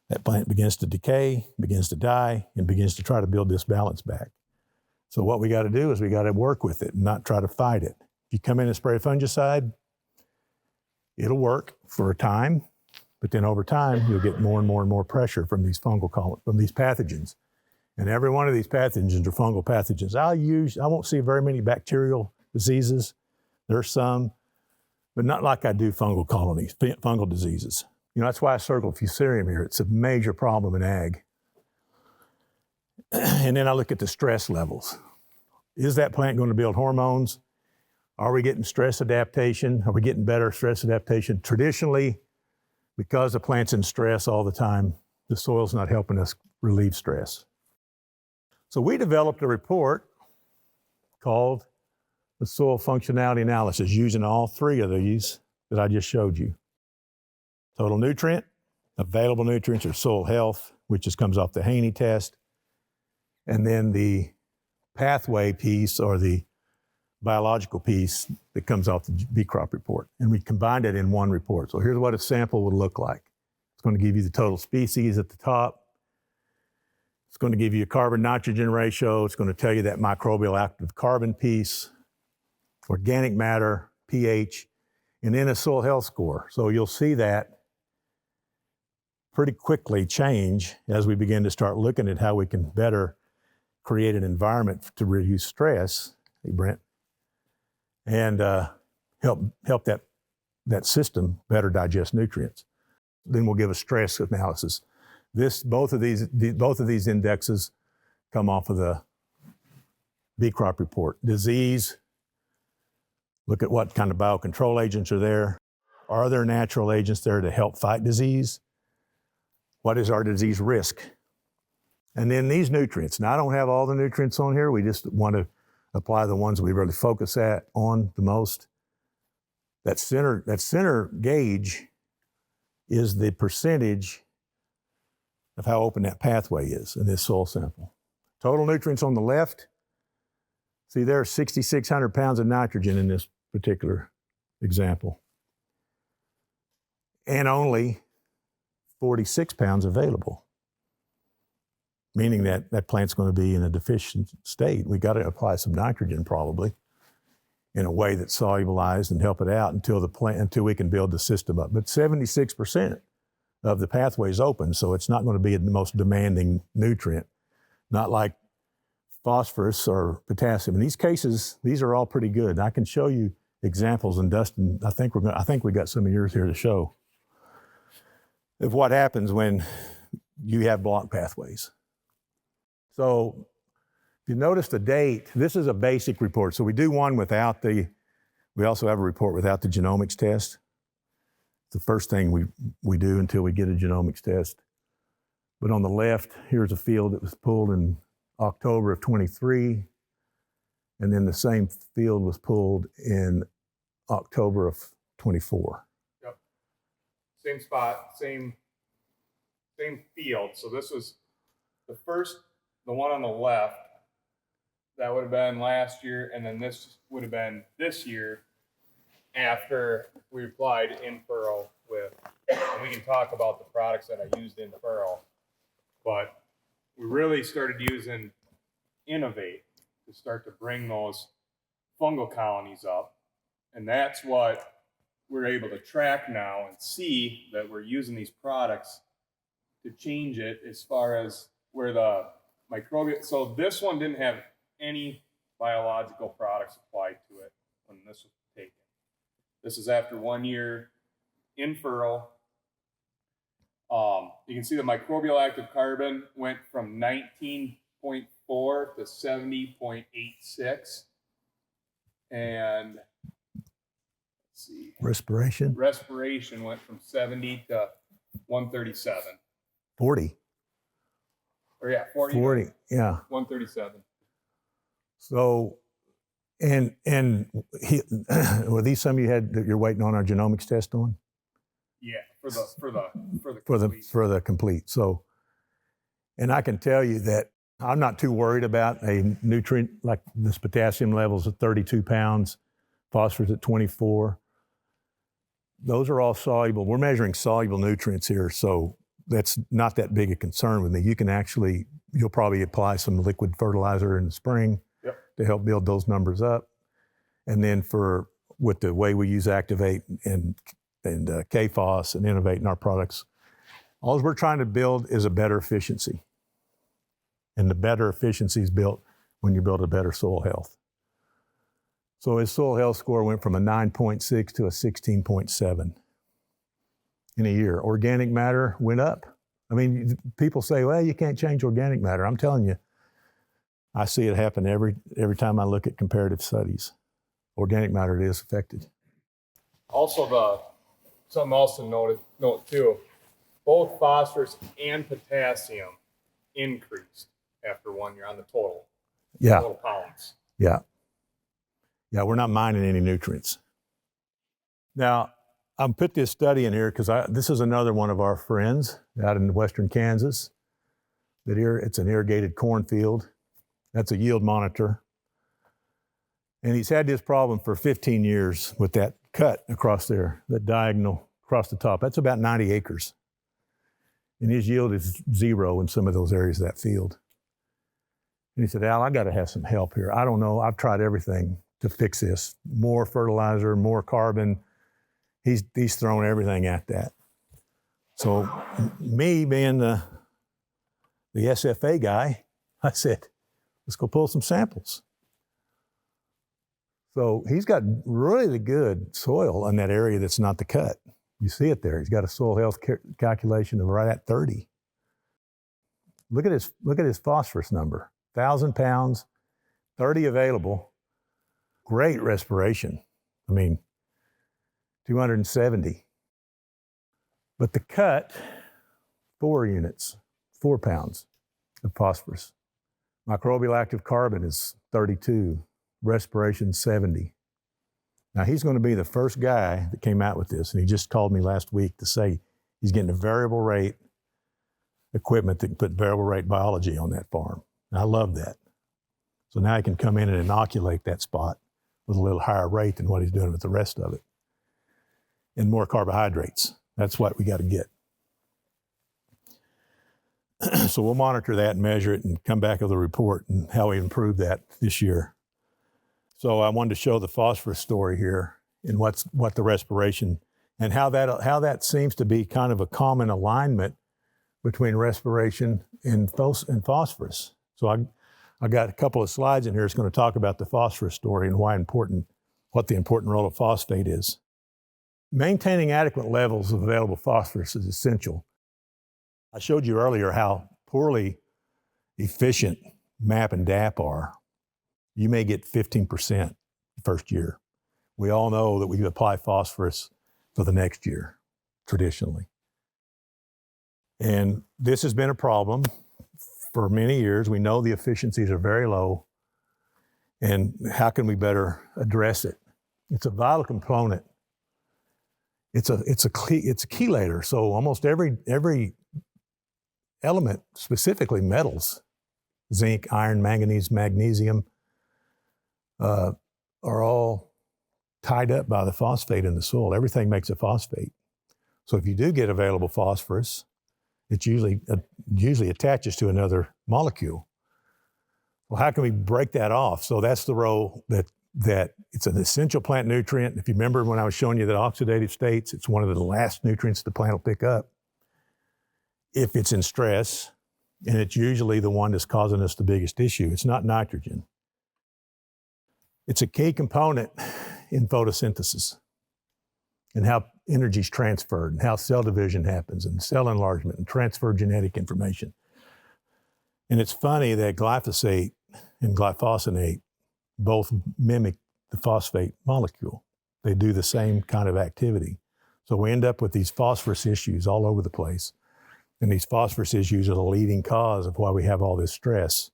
That plant begins to decay, begins to die, and begins to try to build this balance back. So what we got to do is we got to work with it and not try to fight it. If you come in and spray a fungicide, it'll work for a time, but then over time, you'll get more and more and more pressure from these fungal colonies, from these pathogens. And every one of these pathogens are fungal pathogens. I won't see very many bacterial diseases. There's some, but not like I do fungal colonies, fungal diseases. You know, that's why I circled Fusarium here. It's a major problem in ag. And then I look at the stress levels. Is that plant going to build hormones? Are we getting stress adaptation? Are we getting better stress adaptation? Traditionally, because the plant's in stress all the time, the soil's not helping us relieve stress. So we developed a report called the Soil Functionality Analysis using all three of these that I just showed you. Total nutrient, available nutrients, or soil health, which just comes off the Haney test, and then the pathway piece, or the biological piece that comes off the B crop report. And we combined it in one report. So here's what a sample would look like. It's going to give you the total species at the top. It's going to give you a carbon-nitrogen ratio. It's going to tell you that microbial active carbon piece, organic matter, pH, and then a soil health score. So you'll see that pretty quickly change as we begin to start looking at how we can better create an environment to reduce stress, hey Brent, and help that system better digest nutrients. Then we'll give a stress analysis. Both of these indexes come off of the B crop report. Disease, look at what kind of biocontrol agents are there. Are there natural agents there to help fight disease? What is our disease risk? And then these nutrients. Now, I don't have all the nutrients on here. We just want to apply the ones we really focus on the most. That center gauge is the percentage of how open that pathway is in this soil sample. Total nutrients on the left. See, there's 6,600 pounds of nitrogen in this particular example, and only 46 pounds available, meaning that that plant's going to be in a deficient state. We got to apply some nitrogen probably in a way that's solubilized and help it out until we can build the system up. But 76% of the pathway is open, so it's not going to be the most demanding nutrient, not like phosphorus or potassium. In these cases, these are all pretty good. I can show you examples, and Dustin, I think we got some of yours here to show of what happens when you have blocked pathways. So if you notice the date, this is a basic report. So we do one we also have a report without the genomics test. It's the first thing we do until we get a genomics test. But on the left, here's a field that was pulled in October of 23, and then the same field was pulled in October of 24. Yep. Same spot, same field. So this was the one on the left, that would have been last year, and then this would have been this year after we applied in furrow with, and we can talk about the products that I used in furrow, but we really started using Innovate to start to bring those fungal colonies up, and that's what we're able to track now and see that we're using these products to change it as far as where the microbial. So this one didn't have any biological products applied to it when this was taken. This is after 1 year in furrow. You can see the microbial active carbon went from 19.4 to 70.86. And see. Respiration? Respiration went from 70 to 137. 40. Or yeah, 40. 40, yeah. 137. So, and were these some you had that you're waiting on our genomics test on? Yeah, for the complete. So, and I can tell you that I'm not too worried about a nutrient like this potassium levels at 32 pounds, phosphorus at 24. Those are all soluble. We're measuring soluble nutrients here, so that's not that big a concern with me. You'll probably apply some liquid fertilizer in the spring to help build those numbers up. And then with the way we use Activate and KFOS and Innovate in our products, all we're trying to build is a better efficiency. And the better efficiency is built when you build a better soil health. So his soil health score went from a 9.6 to a 16.7 in a year. Organic matter went up. I mean, people say, well, you can't change organic matter. I'm telling you, I see it happen every time I look at comparative studies. Organic matter is affected. Also, something else to note too, both phosphorus and potassium increased after 1 year on the total. Yeah. Total pounds. Yeah. Yeah, we're not mining any nutrients. Now, I'm put this study in here because this is another one of our friends out in western Kansas. It's an irrigated cornfield. That's a yield monitor. And he's had this problem for 15 years with that cut across there, that diagonal across the top. That's about 90 acres. And his yield is 0 in some of those areas of that field. And he said, Al, I got to have some help here. I don't know. I've tried everything to fix this. More fertilizer, more carbon. He's thrown everything at that. So me being the SFA guy, I said, let's go pull some samples. So he's got really good soil in that area that's not the cut. You see it there. He's got a soil health calculation of right at 30. Look at his phosphorus number. 1,000 pounds, 30 available. Great respiration. I mean, 270. But the cut, 4 units, 4 pounds of phosphorus. Microbial active carbon is 32, respiration 70. Now he's going to be the first guy that came out with this, and he just called me last week to say he's getting a variable rate equipment that can put variable rate biology on that farm. And I love that. So now he can come in and inoculate that spot with a little higher rate than what he's doing with the rest of it. And more carbohydrates. That's what we got to get. So we'll monitor that and measure it and come back with a report and how we improve that this year. So I wanted to show the phosphorus story here and what the respiration and how that seems to be kind of a common alignment between respiration and phosphorus. So I got a couple of slides in here that's going to talk about the phosphorus story and what the important role of phosphate is. Maintaining adequate levels of available phosphorus is essential. I showed you earlier how poorly efficient MAP and DAP are. You may get 15% the first year. We all know that we apply phosphorus for the next year, traditionally. And this has been a problem for many years. We know the efficiencies are very low. And how can we better address it? It's a vital component. It's a chelator. So almost every element, specifically metals, zinc, iron, manganese, magnesium, are all tied up by the phosphate in the soil. Everything makes a phosphate. So if you do get available phosphorus, it usually attaches to another molecule. Well, how can we break that off? So that's the role that it's an essential plant nutrient. If you remember when I was showing you the oxidative states, it's one of the last nutrients the plant will pick up if it's in stress, and it's usually the one that's causing us the biggest issue. It's not nitrogen. It's a key component in photosynthesis and how energy is transferred and how cell division happens and cell enlargement and transfer genetic information. And it's funny that glyphosate and glyphosate both mimic the phosphate molecule. They do the same kind of activity. So we end up with these phosphorus issues all over the place. And these phosphorus issues are the leading cause of why we have all this stress.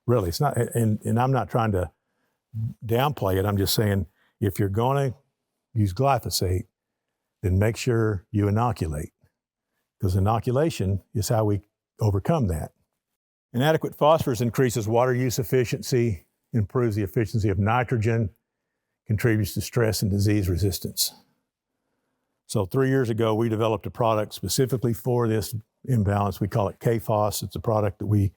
Really, it's not, and I'm not trying to downplay it. I'm just saying, if you're going to use glyphosate, then make sure you inoculate, because inoculation is how we overcome that. Inadequate phosphorus increases water use efficiency, improves the efficiency of nitrogen, contributes to stress and disease resistance. So 3 years ago, we developed a product specifically for this imbalance. We call it K-Phos. It's a product that we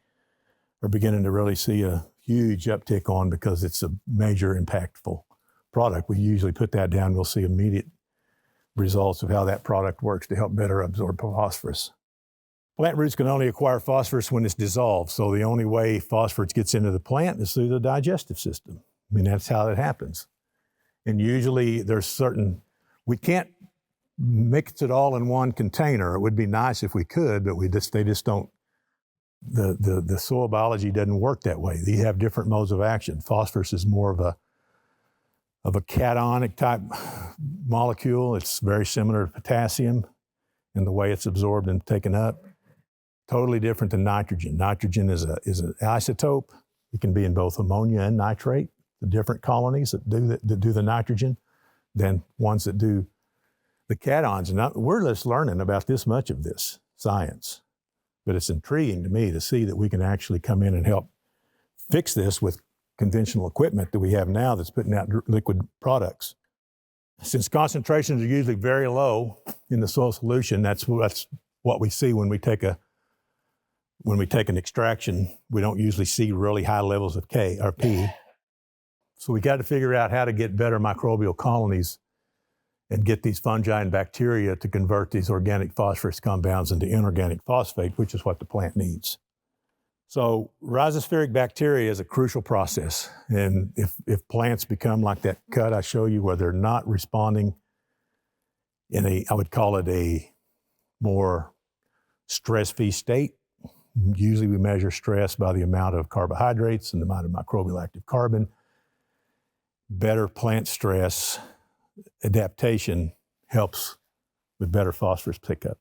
are beginning to really see a huge uptick on because it's a major impactful product. We usually put that down, we'll see immediate results of how that product works to help better absorb phosphorus. Plant roots can only acquire phosphorus when it's dissolved. So the only way phosphorus gets into the plant is through the digestive system. I mean, that's how it happens. And usually we can't mix it all in one container. It would be nice if we could, but they just don't. The soil biology doesn't work that way. They have different modes of action. Phosphorus is more of a cationic type molecule. It's very similar to potassium in the way it's absorbed and taken up. Totally different than nitrogen. Nitrogen is an isotope. It can be in both ammonia and nitrate, the different colonies that do the nitrogen, than ones that do the cations. And we're just learning about this much of this science. But it's intriguing to me to see that we can actually come in and help fix this with conventional equipment that we have now that's putting out liquid products. Since concentrations are usually very low in the soil solution, that's what we see when we take an extraction. We don't usually see really high levels of K or P. So we got to figure out how to get better microbial colonies and get these fungi and bacteria to convert these organic phosphorus compounds into inorganic phosphate, which is what the plant needs. So rhizospheric bacteria is a crucial process. And if plants become like that cut I show you, where they're not responding I would call it a more stress-free state. Usually we measure stress by the amount of carbohydrates and the amount of microbial active carbon. Better plant stress adaptation helps with better phosphorus pickup.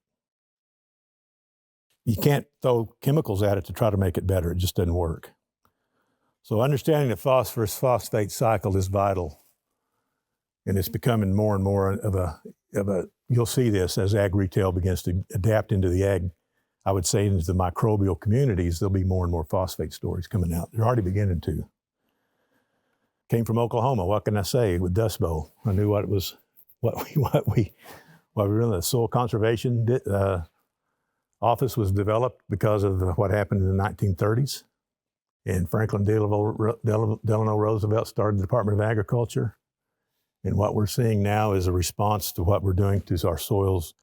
You can't throw chemicals at it to try to make it better. It just doesn't work. So understanding the phosphorus phosphate cycle is vital. And it's becoming more and more of a you'll see this as ag retail begins to adapt into the ag, I would say into the microbial communities, there'll be more and more phosphate stories coming out. They're already beginning to. Came from Oklahoma, what can I say, with Dust Bowl. I knew what we were in. The soil conservation office was developed because of what happened in the 1930s. And Franklin Delano Roosevelt started the Department of Agriculture. And what we're seeing now is a response to what we're doing to our soils.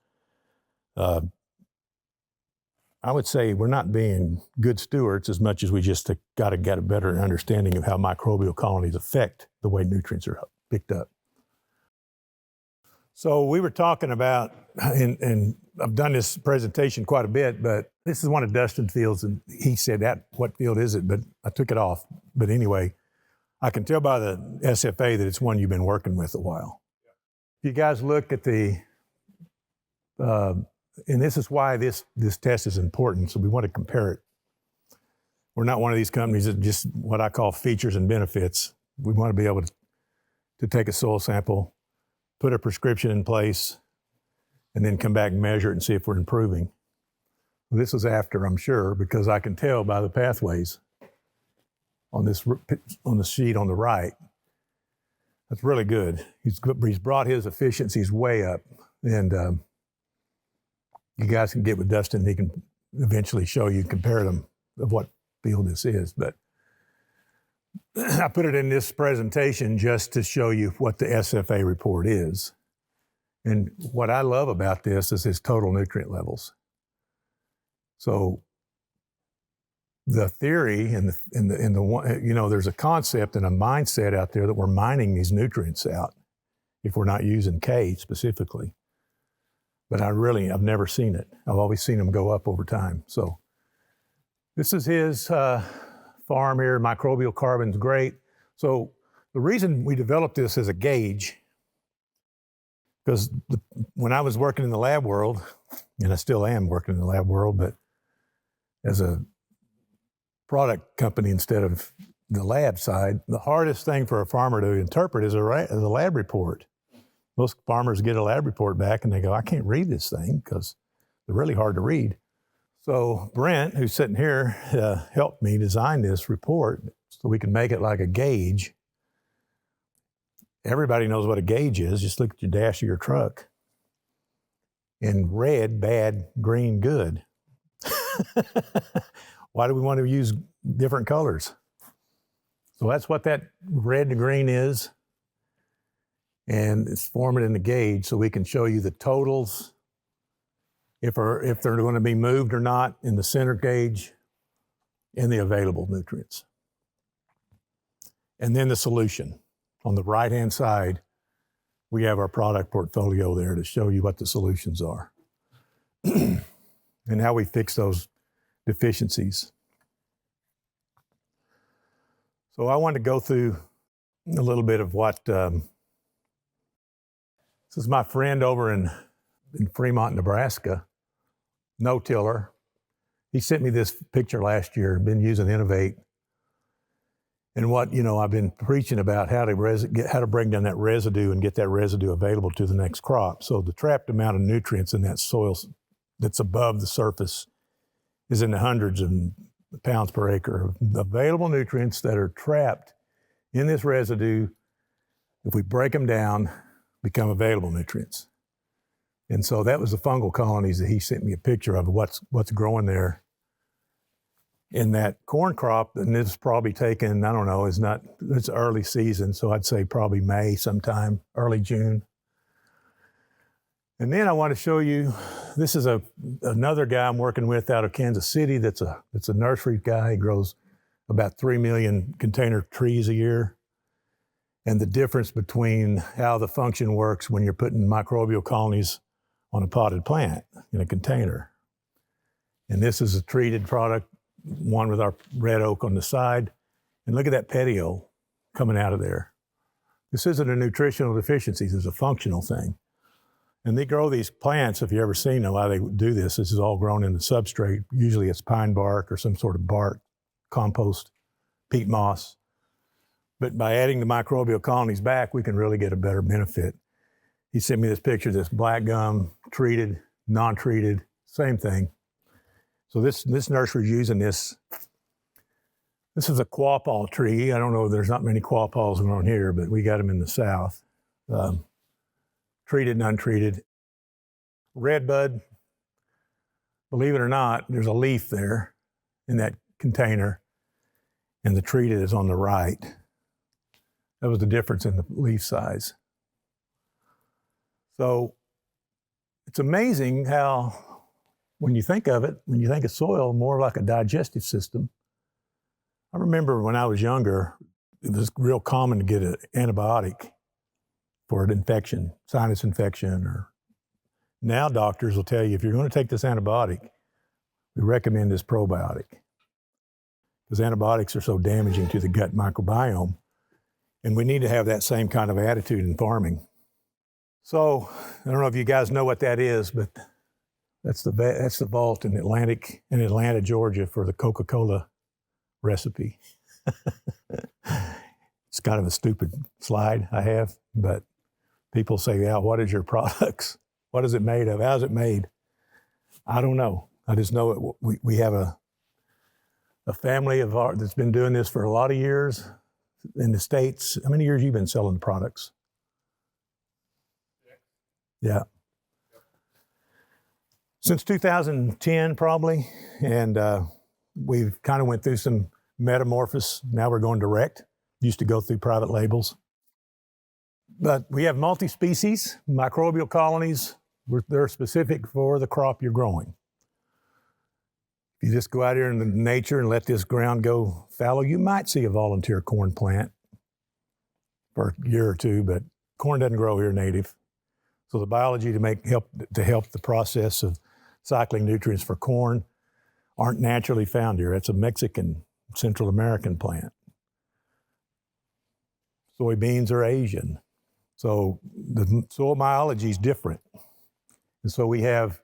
I would say we're not being good stewards as much as we just got to get a better understanding of how microbial colonies affect the way nutrients are picked up. So we were talking about, and I've done this presentation quite a bit, but this is one of Dustin's fields, and he said, what field is it? But I took it off. But anyway, I can tell by the SFA that it's one you've been working with a while. If you guys look at and this is why this test is important, so we want to compare it. We're not one of these companies that just what I call features and benefits. We want to be able to take a soil sample, put a prescription in place, and then come back and measure it and see if we're improving. This was after, I'm sure, because I can tell by the pathways on the sheet on the right. That's really good. He's brought his efficiencies way up, and you guys can get with Dustin. He can eventually show you, compare them of what field this is. But I put it in this presentation just to show you what the SFA report is. And what I love about this is his total nutrient levels. So the theory and the one, there's a concept and a mindset out there that we're mining these nutrients out if we're not using K specifically. But I've never seen it. I've always seen them go up over time. So this is his farm here. Microbial carbon's great. So the reason we developed this as a gauge Because when I was working in the lab world, and I still am working in the lab world, but as a product company instead of the lab side, the hardest thing for a farmer to interpret is a lab report. Most farmers get a lab report back and they go, I can't read this thing because they're really hard to read. So Brent, who's sitting here, helped me design this report so we can make it like a gauge. Everybody knows what a gauge is. Just look at your dash of your truck. In red, bad, green, good. Why do we want to use different colors? So that's what that red to green is. And it's forming in the gauge so we can show you the totals, if they're going to be moved or not in the center gauge, and the available nutrients. And then the solution. On the right-hand side, we have our product portfolio there to show you what the solutions are and how we fix those deficiencies. So I want to go through a little bit of what, this is my friend over in Fremont, Nebraska, no-tiller. He sent me this picture last year, been using Innovate. And what, I've been preaching about how to bring down that residue and get that residue available to the next crop. So the trapped amount of nutrients in that soil that's above the surface is in the hundreds of pounds per acre. The available nutrients that are trapped in this residue, if we break them down, become available nutrients. And so that was the fungal colonies that he sent me a picture of what's growing there in that corn crop. And it's probably taken, I don't know, it's early season, so I'd say probably May sometime, early June. And then I want to show you, this is another guy I'm working with out of Kansas City that's a nursery guy. He grows about 3 million container trees a year. And the difference between how the function works when you're putting microbial colonies on a potted plant in a container. And this is a treated product, one with our red oak on the side. And look at that petiole coming out of there. This isn't a nutritional deficiency, this is a functional thing. And they grow these plants, if you've ever seen them, why they do this is all grown in the substrate. Usually it's pine bark or some sort of bark, compost, peat moss. But by adding the microbial colonies back, we can really get a better benefit. He sent me this picture of this black gum, treated, non-treated, same thing. So this nursery's using this. This is a quapaw tree. I don't know, there's not many quapaws around here, but we got them in the south. Treated and untreated. Redbud, believe it or not, there's a leaf there in that container, and the treated is on the right. That was the difference in the leaf size. So it's amazing how, when you think of it, when you think of soil, more like a digestive system. I remember when I was younger, it was real common to get an antibiotic for an infection, sinus infection, or now doctors will tell you, if you're going to take this antibiotic, we recommend this probiotic. Because antibiotics are so damaging to the gut microbiome. And we need to have that same kind of attitude in farming. So, I don't know if you guys know what that is, but that's the vault in Atlanta, Georgia for the Coca-Cola recipe. It's kind of a stupid slide I have, but people say, yeah, what is your products? What is it made of? How's it made? I don't know. I just know we have a family of art that's been doing this for a lot of years in the States. How many years have you been selling the products? Yeah. Since 2010, probably. And we've kind of went through some metamorphosis. Now we're going direct. Used to go through private labels. But we have multi-species, microbial colonies. They're specific for the crop you're growing. If you just go out here in nature and let this ground go fallow, you might see a volunteer corn plant for a year or two, but corn doesn't grow here native. So the biology to help the process of cycling nutrients for corn aren't naturally found here. It's a Mexican, Central American plant. Soybeans are Asian. So the soil biology is different. And so we have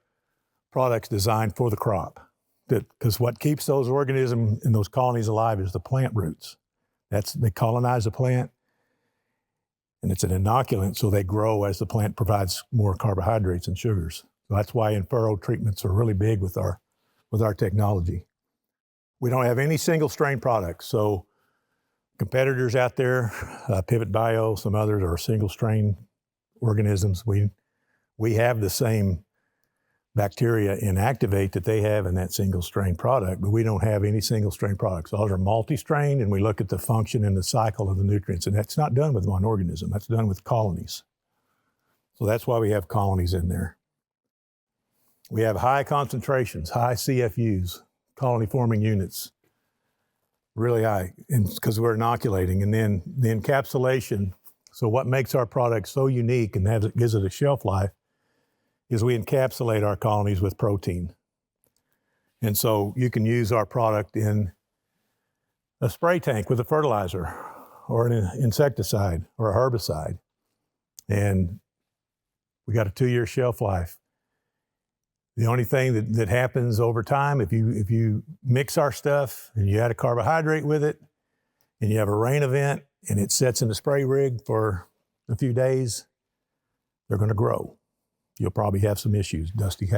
products designed for the crop. Because what keeps those organisms and those colonies alive is the plant roots. They colonize the plant, and it's an inoculant, so they grow as the plant provides more carbohydrates and sugars. So that's why in-furrow treatments are really big with our technology. We don't have any single strain products. So competitors out there, Pivot Bio, some others are single strain organisms. We have the same bacteria in Activate that they have in that single strain product, but we don't have any single strain products. Those are multi-strain, and we look at the function and the cycle of the nutrients, and that's not done with one organism. That's done with colonies. So that's why we have colonies in there. We have high concentrations, high CFUs, colony forming units, really high, because we're inoculating. And then the encapsulation, so what makes our product so unique and gives it a shelf life is we encapsulate our colonies with protein. And so you can use our product in a spray tank with a fertilizer or an insecticide or a herbicide. And we got a 2-year shelf life. The only thing that happens over time, if you mix our stuff and you add a carbohydrate with it and you have a rain event and it sets in the spray rig for a few days, they're going to grow. You'll probably have some issues. Dusty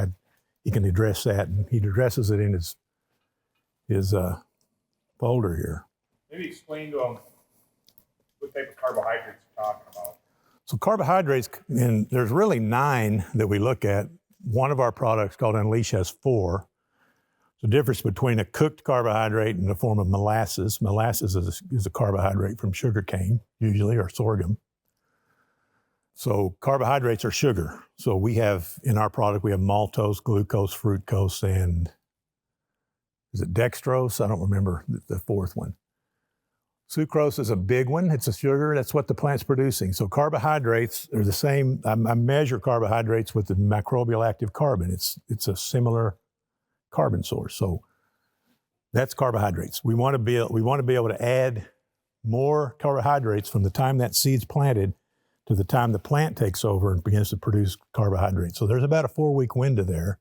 he can address that, and he addresses it in his folder here. Maybe explain to them what type of carbohydrates you're talking about. So carbohydrates, and there's really 9 that we look at. One of our products called Unleash has 4. The difference between a cooked carbohydrate in the form of molasses. Molasses is a carbohydrate from sugarcane, usually, or sorghum. So carbohydrates are sugar. So we have, in our product, we have maltose, glucose, fructose, and is it dextrose? I don't remember the 4th one. Sucrose is a big one. It's a sugar. That's what the plant's producing. So carbohydrates are the same. I measure carbohydrates with the microbial active carbon. It's a similar carbon source. So that's carbohydrates. We want to be able to add more carbohydrates from the time that seed's planted to the time the plant takes over and begins to produce carbohydrates. So there's about a 4-week window there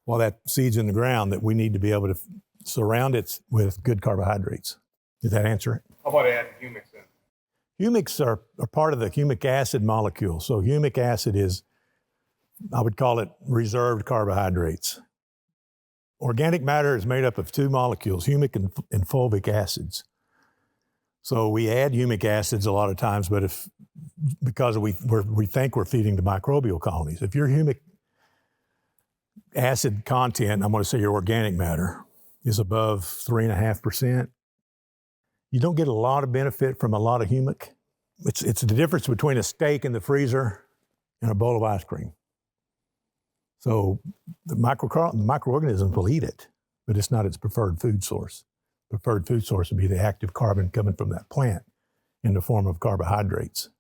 while that seed's in the ground that we need to be able to surround it with good carbohydrates. Did that answer it? How about adding humics in? Humics are part of the humic acid molecule. So humic acid is, I would call it reserved carbohydrates. Organic matter is made up of 2 molecules, humic and fulvic acids. So we add humic acids a lot of times, but because we think we're feeding the microbial colonies. If your humic acid content, I'm going to say your organic matter, is above 3.5%, you don't get a lot of benefit from a lot of humic. It's the difference between a steak in the freezer and a bowl of ice cream. So the microorganisms will eat it, but it's not its preferred food source. Preferred food source would be the active carbon coming from that plant in the form of carbohydrates.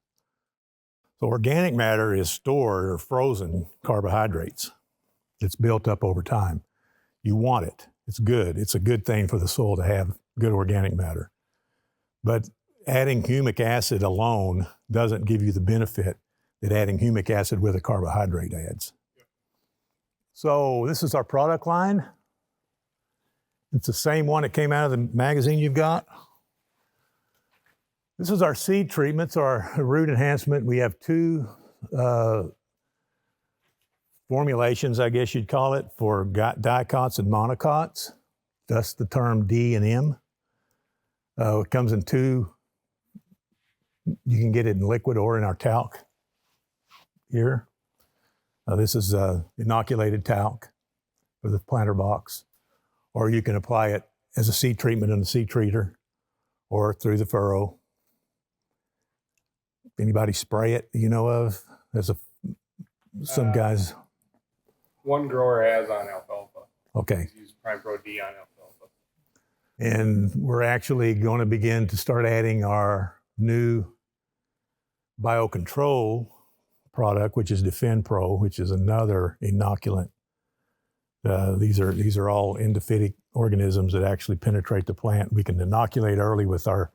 So organic matter is stored or frozen carbohydrates. It's built up over time. You want it. It's good. It's a good thing for the soil to have good organic matter. But adding humic acid alone doesn't give you the benefit that adding humic acid with a carbohydrate adds. So this is our product line. It's the same one that came out of the magazine you've got. This is our seed treatments, our root enhancement. We have 2 formulations, I guess you'd call it, for dicots and monocots. That's the term D and M. It comes in 2. You can get it in liquid or in our talc here. This is inoculated talc for the planter box. Or you can apply it as a seed treatment in a seed treater or through the furrow. Anybody spray it you know of? There's some guys. One grower has on alfalfa. Okay. He's used Prime Pro D on alfalfa. And we're actually going to begin to start adding our new biocontrol product, which is Defend Pro, which is another inoculant. These are all endophytic organisms that actually penetrate the plant. We can inoculate early with our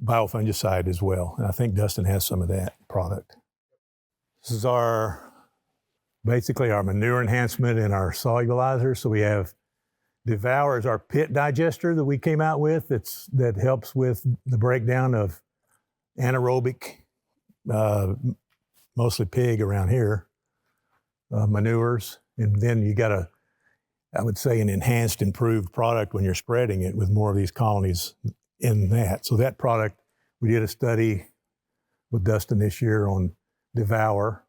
biofungicide as well. And I think Dustin has some of that product. This is basically our manure enhancement and our solubilizer. So we have Devour is our pit digester that we came out with. That helps with the breakdown of anaerobic, mostly pig around here, manures. And then you got I would say, an enhanced, improved product when you're spreading it with more of these colonies in that. So that product, we did a study with Dustin this year on Devour.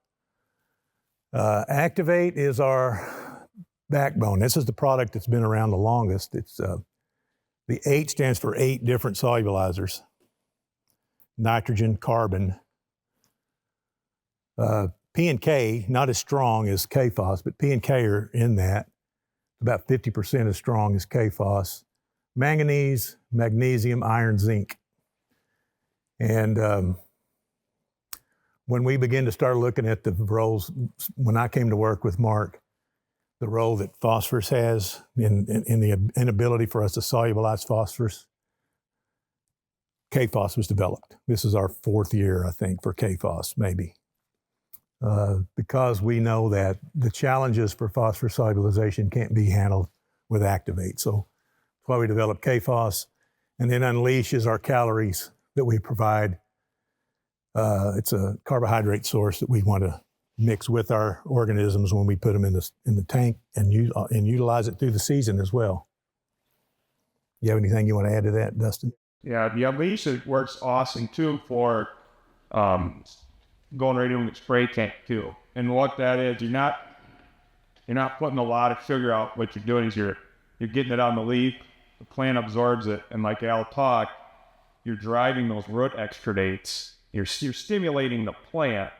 Activate is our backbone. This is the product that's been around the longest. It's the 8 stands for 8 different solubilizers: nitrogen, carbon. P and K, not as strong as K-phos, but P and K are in that. About 50% as strong as K-phos. Manganese, magnesium, iron, zinc. And when we begin to start looking at the roles, when I came to work with Mark, the role that phosphorus has in the inability for us to solubilize phosphorus, K-phos was developed. This is our 4th year, I think, for K-phos, maybe. Because we know that the challenges for phosphorus solubilization can't be handled with Activate. So that's why we developed K-phos. And then Unleash is our calories that we provide. It's a carbohydrate source that we want to mix with our organisms when we put them in the tank and utilize it through the season as well. You have anything you want to add to that, Dustin? Yeah, the Unleash works awesome too for going right into the spray tank too. And what that is, you're not putting a lot of sugar out. What you're doing is you're getting it on the leaf, the plant absorbs it, and like Al talked, you're driving those root exudates. You're stimulating the plant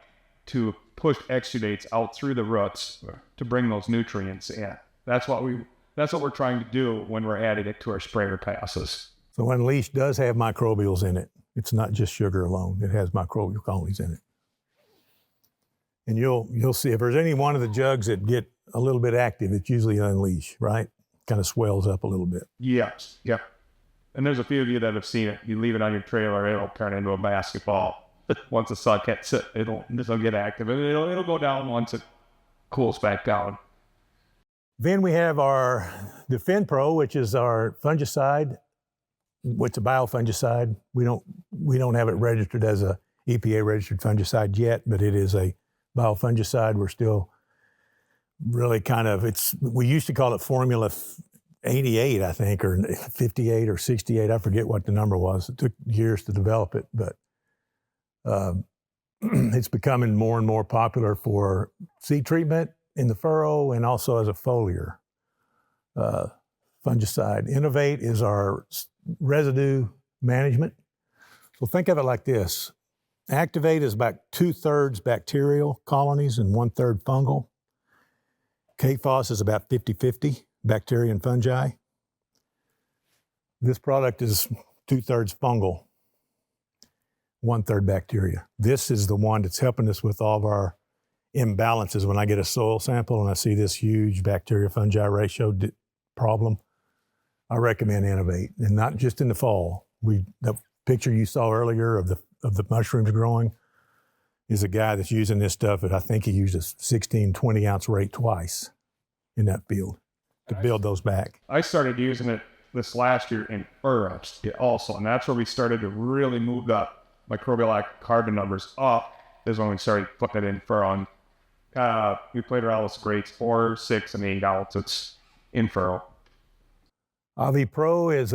to push exudates out through the roots to bring those nutrients in. That's what we're trying to do when we're adding it to our sprayer passes. So Unleash does have microbials in it. It's not just sugar alone. It has microbial colonies in it. And you'll see if there's any one of the jugs that get a little bit active, it's usually Unleash, right? Kind of swells up a little bit. Yes, yep. And there's a few of you that have seen it. You leave it on your trailer, it'll turn into a basketball. Once the sun gets it, it'll get active. And it'll go down once it cools back down. Then we have our Defend Pro, which is our fungicide. It's a biofungicide. We don't have it registered as a EPA registered fungicide yet, but it is a biofungicide. We're still really we used to call it Formula 88, I think, or 58 or 68. I forget what the number was. It took years to develop it, but it's becoming more and more popular for seed treatment in the furrow and also as a foliar fungicide. Innovate is our residue management. So think of it like this. Activate is about 2/3 bacterial colonies and 1/3 fungal. K-phos is about 50-50 bacteria and fungi. This product is 2/3 fungal, 1/3 bacteria. This is the one that's helping us with all of our imbalances. When I get a soil sample and I see this huge bacteria-fungi ratio problem, I recommend Innovate, and not just in the fall. The picture you saw earlier of the mushrooms growing is a guy that's using this stuff at, I think he used a 16, 20 ounce rate twice in that field to build those back. I started using it this last year in furrows also, and that's where we started to really move the microbial active carbon numbers up, is when we started putting it in furrow. We played around with grades 4, 6, and 8 ounces in furrow. Avi Pro is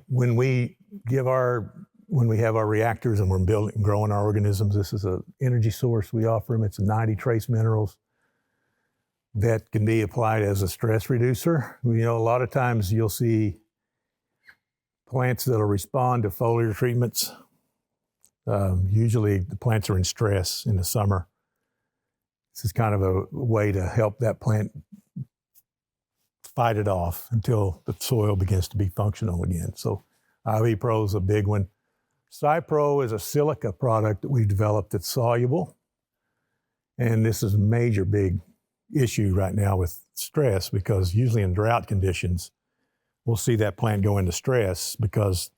when we have our reactors and we're growing our organisms, this is an energy source we offer them. It's 90 trace minerals that can be applied as a stress reducer. A lot of times you'll see plants that'll respond to foliar treatments. Usually the plants are in stress in the summer. This is kind of a way to help that plant fight it off until the soil begins to be functional again. So IV Pro is a big one. Cypro is a silica product that we developed that's soluble. And this is a major big issue right now with stress, because usually in drought conditions, we'll see that plant go into stress because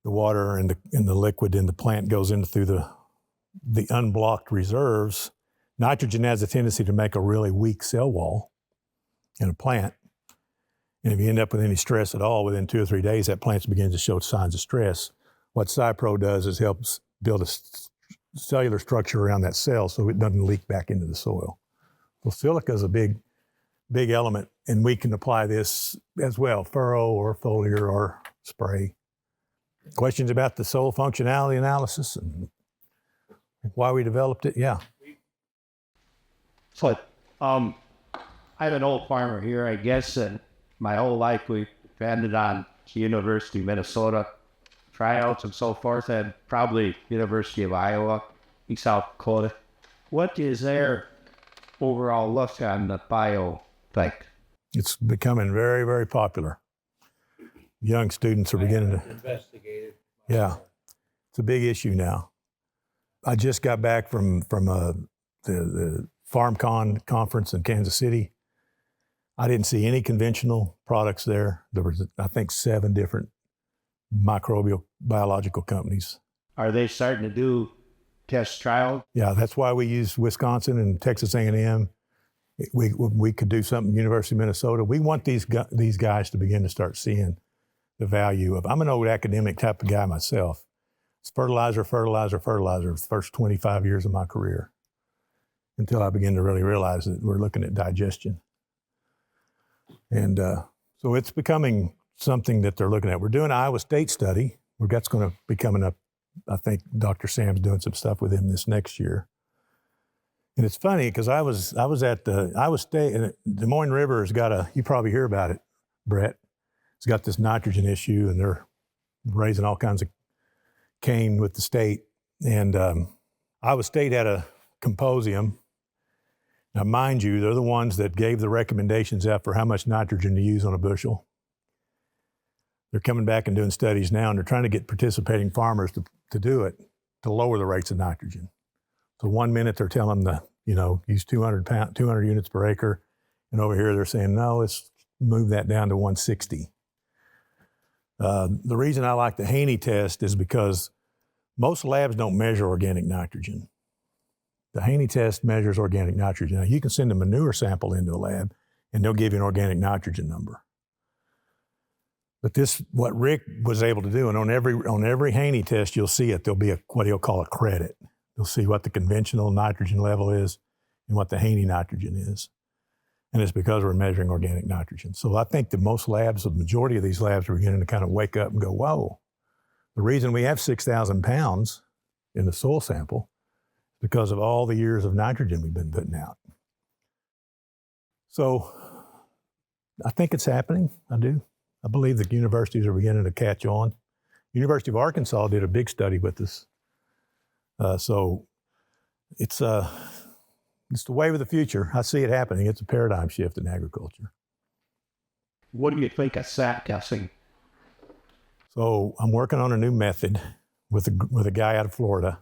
the water and the liquid in the plant goes in through the unblocked reserves, nitrogen has a tendency to make a really weak cell wall in a plant. And if you end up with any stress at all, within 2 or 3 days, that plant begins to show signs of stress. What Cypro does is helps build a cellular structure around that cell so it doesn't leak back into the soil. Well, silica is a big element, and we can apply this as well, furrow or foliar or spray. Questions about the soil functionality analysis and why we developed it? Yeah. So, I'm an old farmer here, I guess, and my whole life we depended on the University of Minnesota tryouts and so forth, and probably University of Iowa, South Dakota. What is their overall look on the bio thing? It's becoming very, very popular. Young students are beginning to investigate it. Yeah, it's a big issue now. I just got back from the FarmCon conference in Kansas City. I didn't see any conventional products there. There was, I think, 7 different microbial biological companies. Are they starting to do test trials? Yeah, that's why we use Wisconsin and Texas A&M. We could do something University of Minnesota. We want these guys to begin to start seeing the value of. I'm an old academic type of guy myself. It's fertilizer the first 25 years of my career, until I began to really realize that we're looking at digestion. And so it's becoming something that they're looking at. We're doing an Iowa State study. That's going to be coming up. I think Dr. Sam's doing some stuff with him this next year. And it's funny because I was at the Iowa State, and Des Moines River has got you probably hear about it, Brett. It's got this nitrogen issue, and they're raising all kinds of cane with the state. And Iowa State had a symposium. Now, mind you, they're the ones that gave the recommendations out for how much nitrogen to use on a bushel. They're coming back and doing studies now, and they're trying to get participating farmers to do it, to lower the rates of nitrogen. So 1 minute they're telling them to, use 200 units per acre, and over here they're saying, no, let's move that down to 160. The reason I like the Haney test is because most labs don't measure organic nitrogen. The Haney test measures organic nitrogen. Now, you can send a manure sample into a lab, and they'll give you an organic nitrogen number. But what Rick was able to do, and on every Haney test, you'll see it. There'll be what he'll call a credit. You'll see what the conventional nitrogen level is and what the Haney nitrogen is. And it's because we're measuring organic nitrogen. So I think that the majority of these labs are beginning to kind of wake up and go, whoa, the reason we have 6,000 pounds in the soil sample is because of all the years of nitrogen we've been putting out. So I think it's happening. I do. I believe the universities are beginning to catch on. University of Arkansas did a big study with us. So it's the wave of the future. I see it happening. It's a paradigm shift in agriculture. What do you think of sat testing? So I'm working on a new method with a guy out of Florida.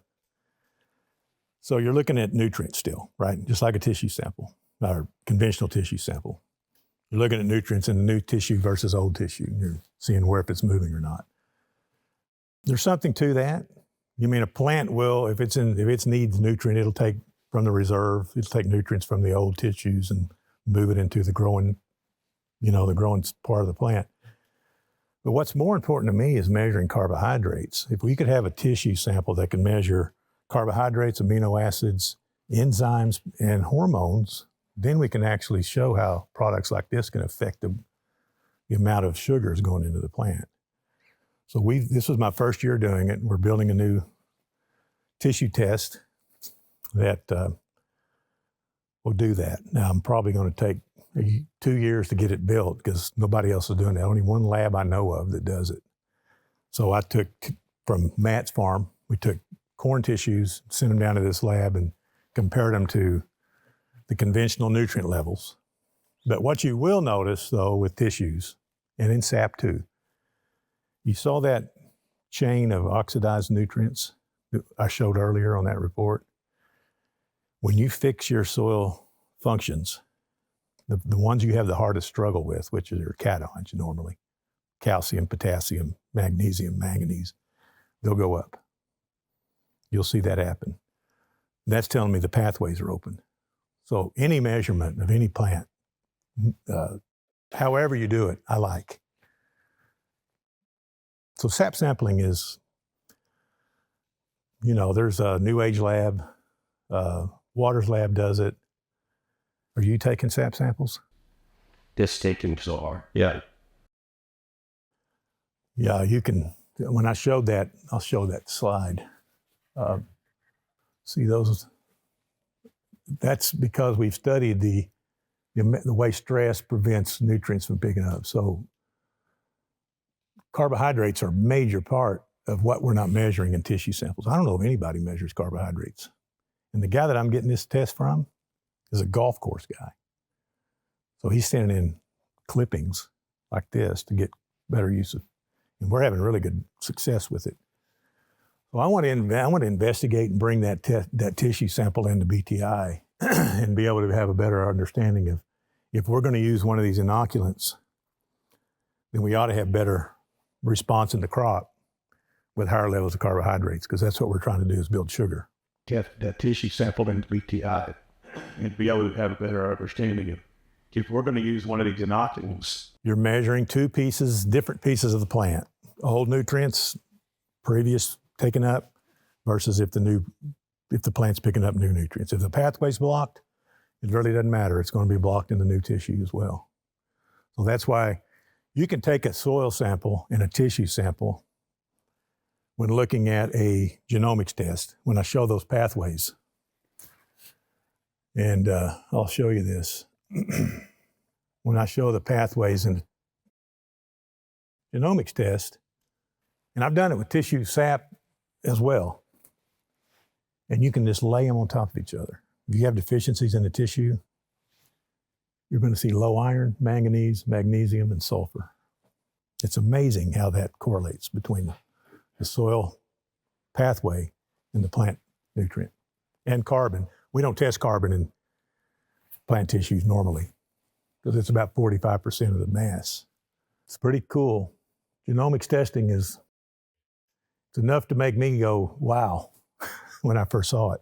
So you're looking at nutrients still, right? Just like a tissue sample or conventional tissue sample. You're looking at nutrients in the new tissue versus old tissue, and you're seeing if it's moving or not. There's something to that. You mean a plant will, if it needs nutrient, it'll take from the reserve, it'll take nutrients from the old tissues and move it into the growing part of the plant. But what's more important to me is measuring carbohydrates. If we could have a tissue sample that can measure carbohydrates, amino acids, enzymes, and hormones, then we can actually show how products like this can affect the amount of sugars going into the plant. So this was my first year doing it. We're building a new tissue test that will do that. Now, I'm probably going to take 2 years to get it built because nobody else is doing that. Only one lab I know of that does it. So I took, from Matt's farm, we took corn tissues, sent them down to this lab and compared them to the conventional nutrient levels. But what you will notice, though, with tissues, and in sap too, you saw that chain of oxidized nutrients that I showed earlier on that report. When you fix your soil functions, the ones you have the hardest struggle with, which are your cations normally, calcium, potassium, magnesium, manganese, they'll go up. You'll see that happen. That's telling me the pathways are open. So any measurement of any plant, however you do it, I like. So sap sampling is, there's a New Age lab, Waters Lab does it. Are you taking sap samples? Just taking so hard. Yeah. Yeah, you can. When I showed that, I'll show that slide. See those? That's because we've studied the way stress prevents nutrients from picking up. So carbohydrates are a major part of what we're not measuring in tissue samples. I don't know if anybody measures carbohydrates. And the guy that I'm getting this test from is a golf course guy. So he's sending in clippings like this to get better use of, and we're having really good success with it. So I want to investigate and bring that tissue sample into BTI and be able to have a better understanding of if we're going to use one of these inoculants, then we ought to have better response in the crop with higher levels of carbohydrates, because that's what we're trying to do is build sugar. Get that tissue sample into BTI and be able to have a better understanding of if we're going to use one of these inoculants. You're measuring different pieces of the plant, old nutrients, previous taken up, versus if the plant's picking up new nutrients. If the pathway's blocked, it really doesn't matter. It's going to be blocked in the new tissue as well. So that's why you can take a soil sample and a tissue sample when looking at a genomics test, when I show those pathways. And I'll show you this. When I show the pathways in the genomics test, and I've done it with tissue sap as well, and you can just lay them on top of each other. If you have deficiencies in the tissue, you're going to see low iron, manganese, magnesium, and sulfur. It's amazing how that correlates between the soil pathway and the plant nutrient. And carbon. We don't test carbon in plant tissues normally because it's about 45% of the mass. It's pretty cool. Genomics testing it's enough to make me go, wow, when I first saw it.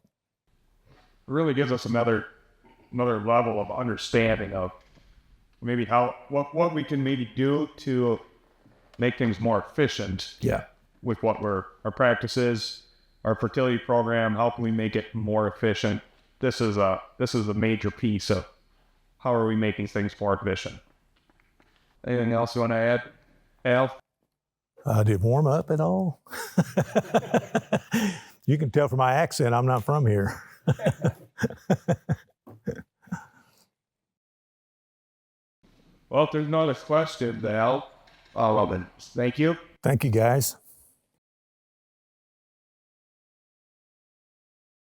It really gives us another level of understanding of maybe what we can maybe do to make things more efficient. Yeah. With what our practices, our fertility program, how can we make it more efficient? This is a major piece of how are we making things more efficient. Anything else you want to add, Al? Did it warm up at all? You can tell from my accent I'm not from here. Well, if there's no other questions, Al, thank you. Thank you, guys.